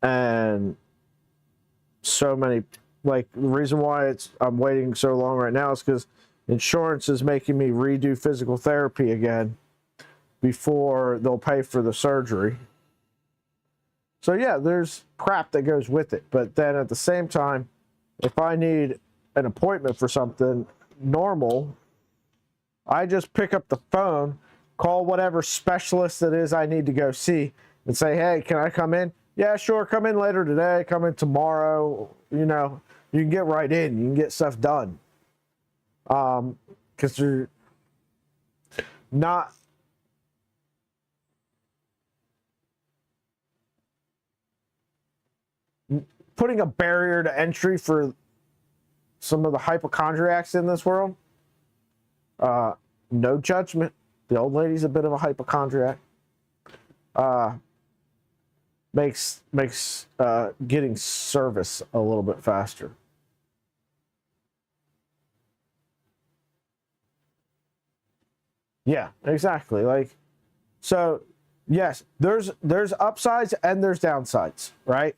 and so many, like, the reason why I'm waiting so long right now is because insurance is making me redo physical therapy again before they'll pay for the surgery. So yeah, there's crap that goes with it, but then at the same time, if I need an appointment for something normal, I just pick up the phone, call whatever specialist it is I need to go see, and say, hey, can I come in? Yeah, sure, come in later today, come in tomorrow. You know, you can get right in, you can get stuff done. Because you're not putting a barrier to entry for some of the hypochondriacs in this world. No judgment. The old lady's a bit of a hypochondriac. Makes getting service a little bit faster. Yeah, exactly. Like, so yes, there's upsides and there's downsides, right?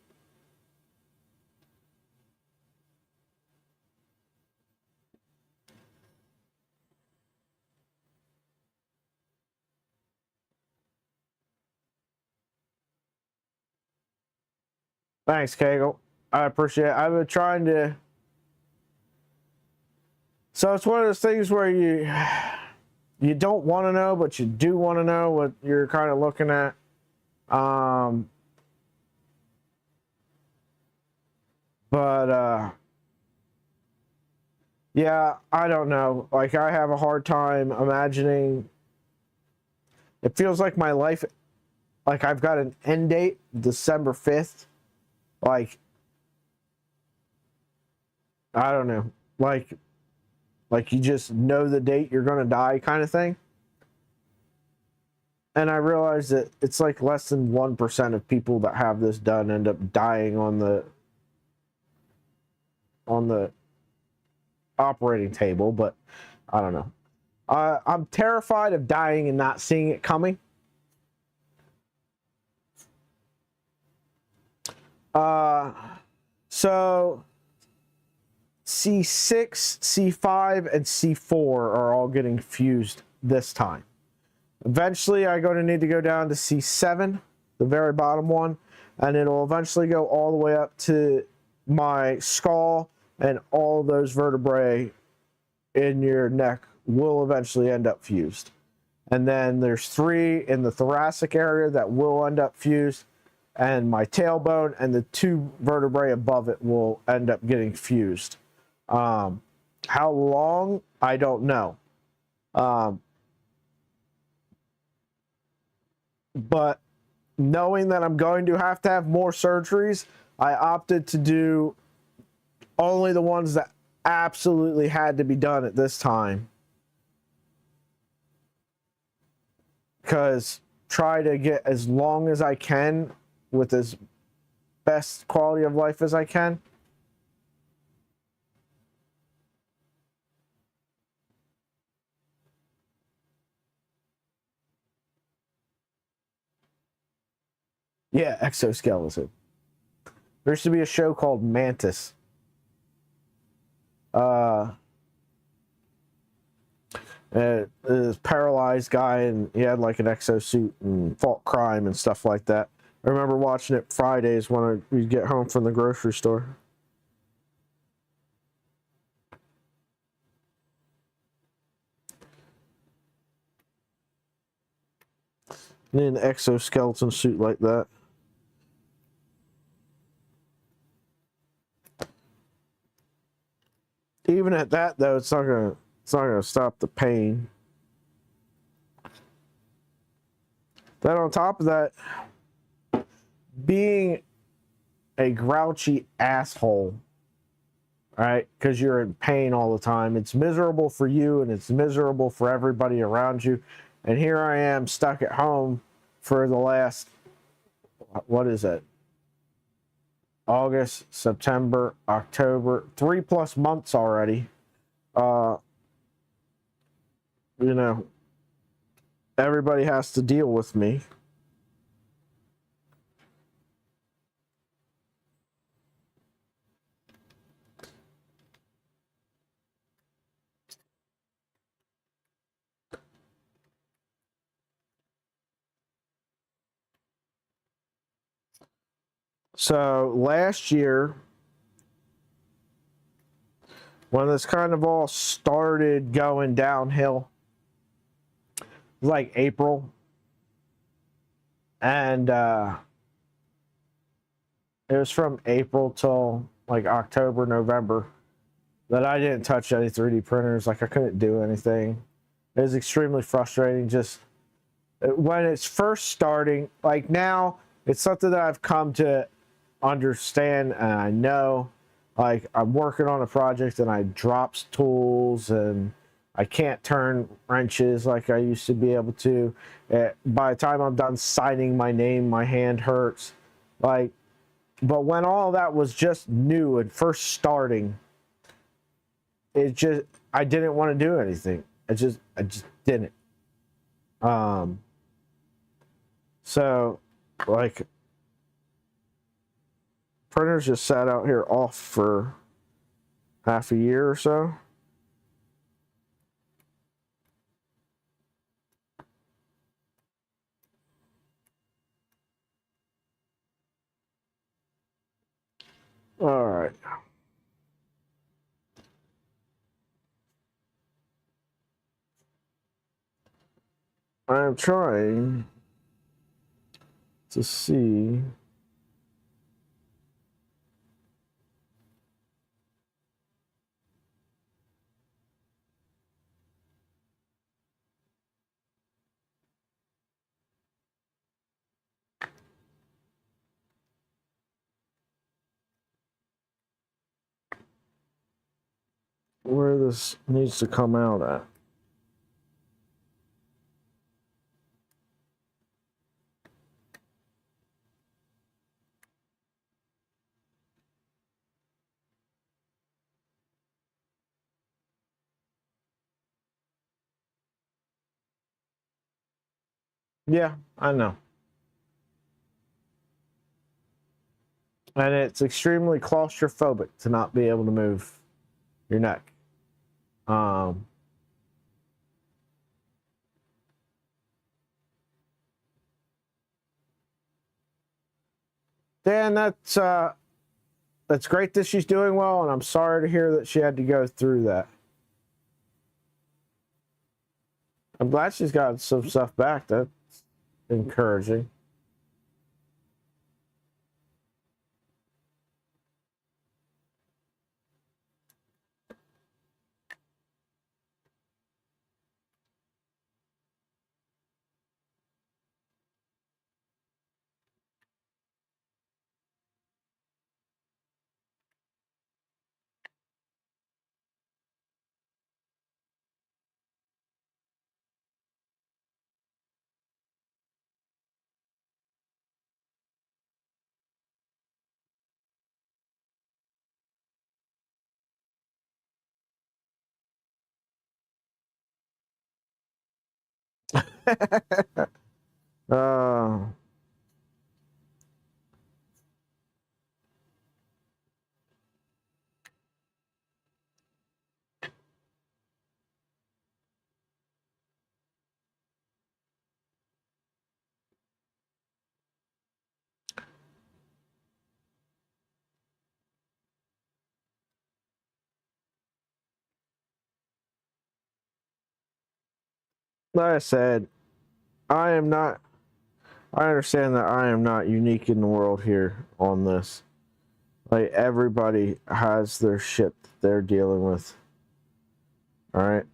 Thanks, Kegel. I appreciate it. I've been trying to. So it's one of those things where you don't want to know, but you do want to know what you're kind of looking at. But yeah, I don't know. Like, I have a hard time imagining. It feels like my life, like I've got an end date, December 5th. Like, I don't know. Like you just know the date you're going to die kind of thing. And I realize that it's like less than 1% of people that have this done end up dying on the operating table, but I don't know. I'm terrified of dying and not seeing it coming. So C6, C5, and C4 are all getting fused this time. Eventually, I'm going to need to go down to C7, the very bottom one, and it'll eventually go all the way up to my skull, and all those vertebrae in your neck will eventually end up fused. And then there's 3 in the thoracic area that will end up fused, and my tailbone and the 2 vertebrae above it will end up getting fused. How long? I don't know. But knowing that I'm going to have more surgeries, I opted to do only the ones that absolutely had to be done at this time. Because try to get as long as I can with as best quality of life as I can. Yeah, exoskeleton. There used to be a show called Mantis. This paralyzed guy, and he had like an exosuit and fought crime and stuff like that. I remember watching it Fridays when we'd get home from the grocery store. Need an exoskeleton suit like that. Even at that though, it's not gonna stop the pain. Then on top of that, being a grouchy asshole, right? Because you're in pain all the time. It's miserable for you and it's miserable for everybody around you. And here I am stuck at home for the last, what is it? August, September, October, 3+ months already. You know, everybody has to deal with me. So last year, when this kind of all started going downhill, it was like April, and it was from April till like October, November that I didn't touch any 3D printers. Like I couldn't do anything. It was extremely frustrating. Just when it's first starting, like now, it's something that I've come to understand and I know. Like I'm working on a project and I drops tools and I can't turn wrenches like I used to be able to. By the time I'm done signing my name, my hand hurts. Like, but when all that was just new and first starting, it just, I didn't want to do anything. I just didn't. So like printers just sat out here off for half a year or so. All right. I'm trying to see where this needs to come out at. Yeah, I know. And it's extremely claustrophobic to not be able to move your neck. Dan, that's great that she's doing well, and I'm sorry to hear that she had to go through that. I'm glad she's got some stuff back. That's encouraging. uh, like I said, I am not I understand that I am not unique in the world here on this. Like, everybody has their shit that they're dealing with. All right.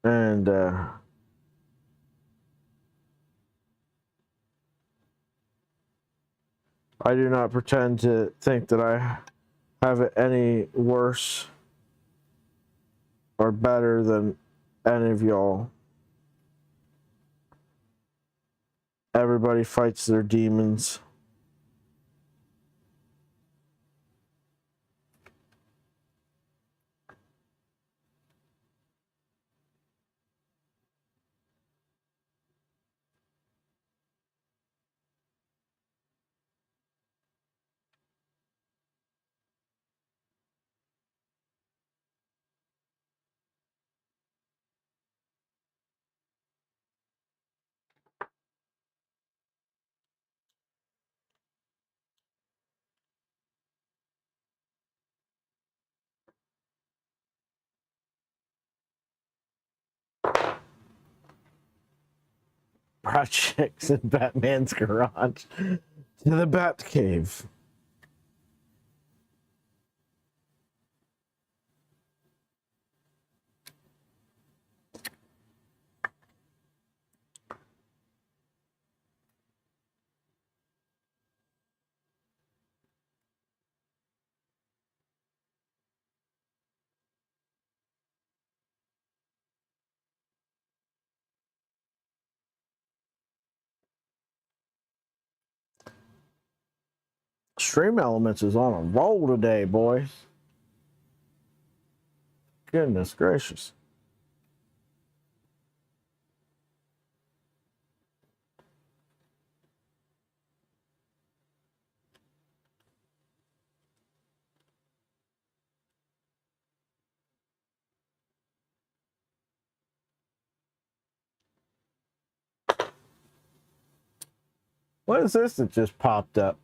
And I do not pretend to think that I have it any worse or better than any of y'all. Everybody fights their demons. Projects in Batman's garage to the Batcave. Stream Elements is on a roll today, boys. Goodness gracious. What is this that just popped up?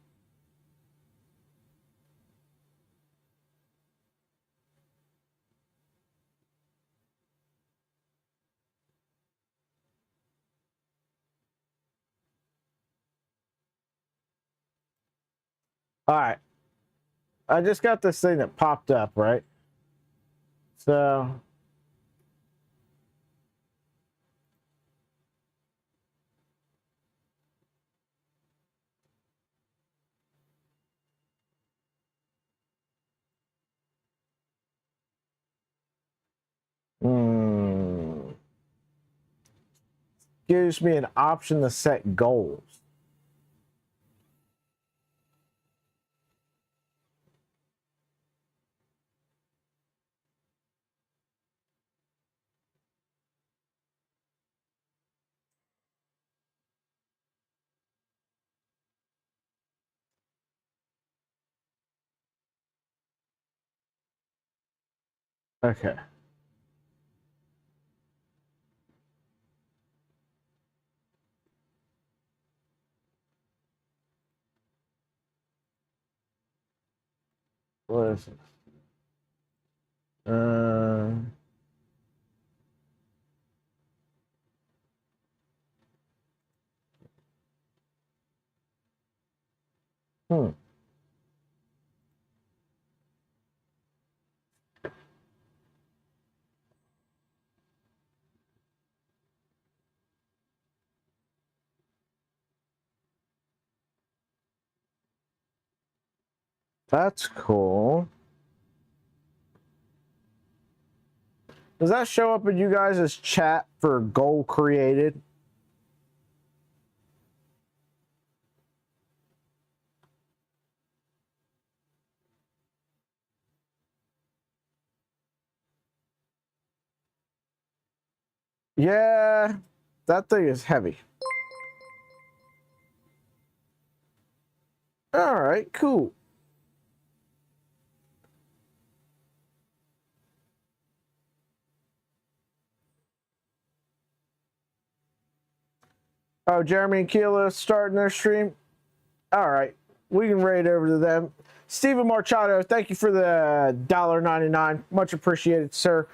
All right. I just got this thing that popped up, right? So, gives me an option to set goals. Okay. What is it? Hmm. That's cool. Does that show up in you guys' chat for goal created? Yeah, that thing is heavy. All right, cool. Oh, Jeremy and Keela starting their stream. All right, we can raid over to them. Stephen Marchado, thank you for the $1.99. Much appreciated, sir.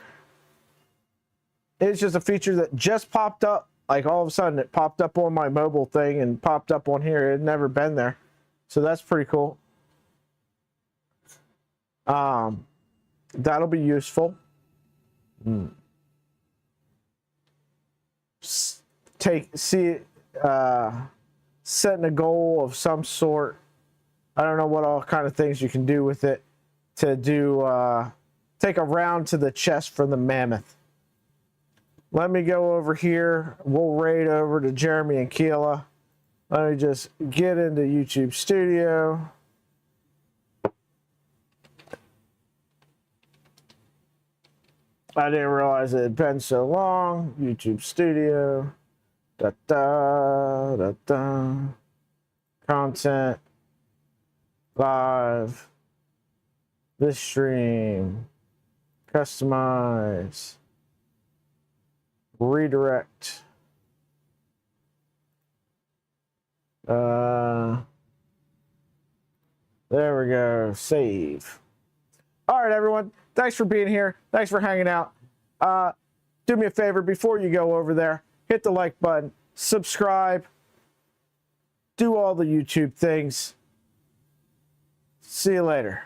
It's just a feature that just popped up Like all of a sudden it popped up on my mobile thing and popped up on here. It had never been there. So that's pretty cool. That'll be useful. Setting a goal of some sort. I don't know what all kind of things you can do with it to do. Take a round to the chest for the mammoth. Let me go over here. We'll raid over to Jeremy and Keela. Let me just get into YouTube Studio. I didn't realize it had been so long. YouTube Studio. Da da da da. Content. Live. This stream. Customize. Redirect. There we go. Save. All right, everyone. Thanks for being here. Thanks for hanging out. Do me a favor before you go over there. Hit the like button. Subscribe. Do all the YouTube things. See you later.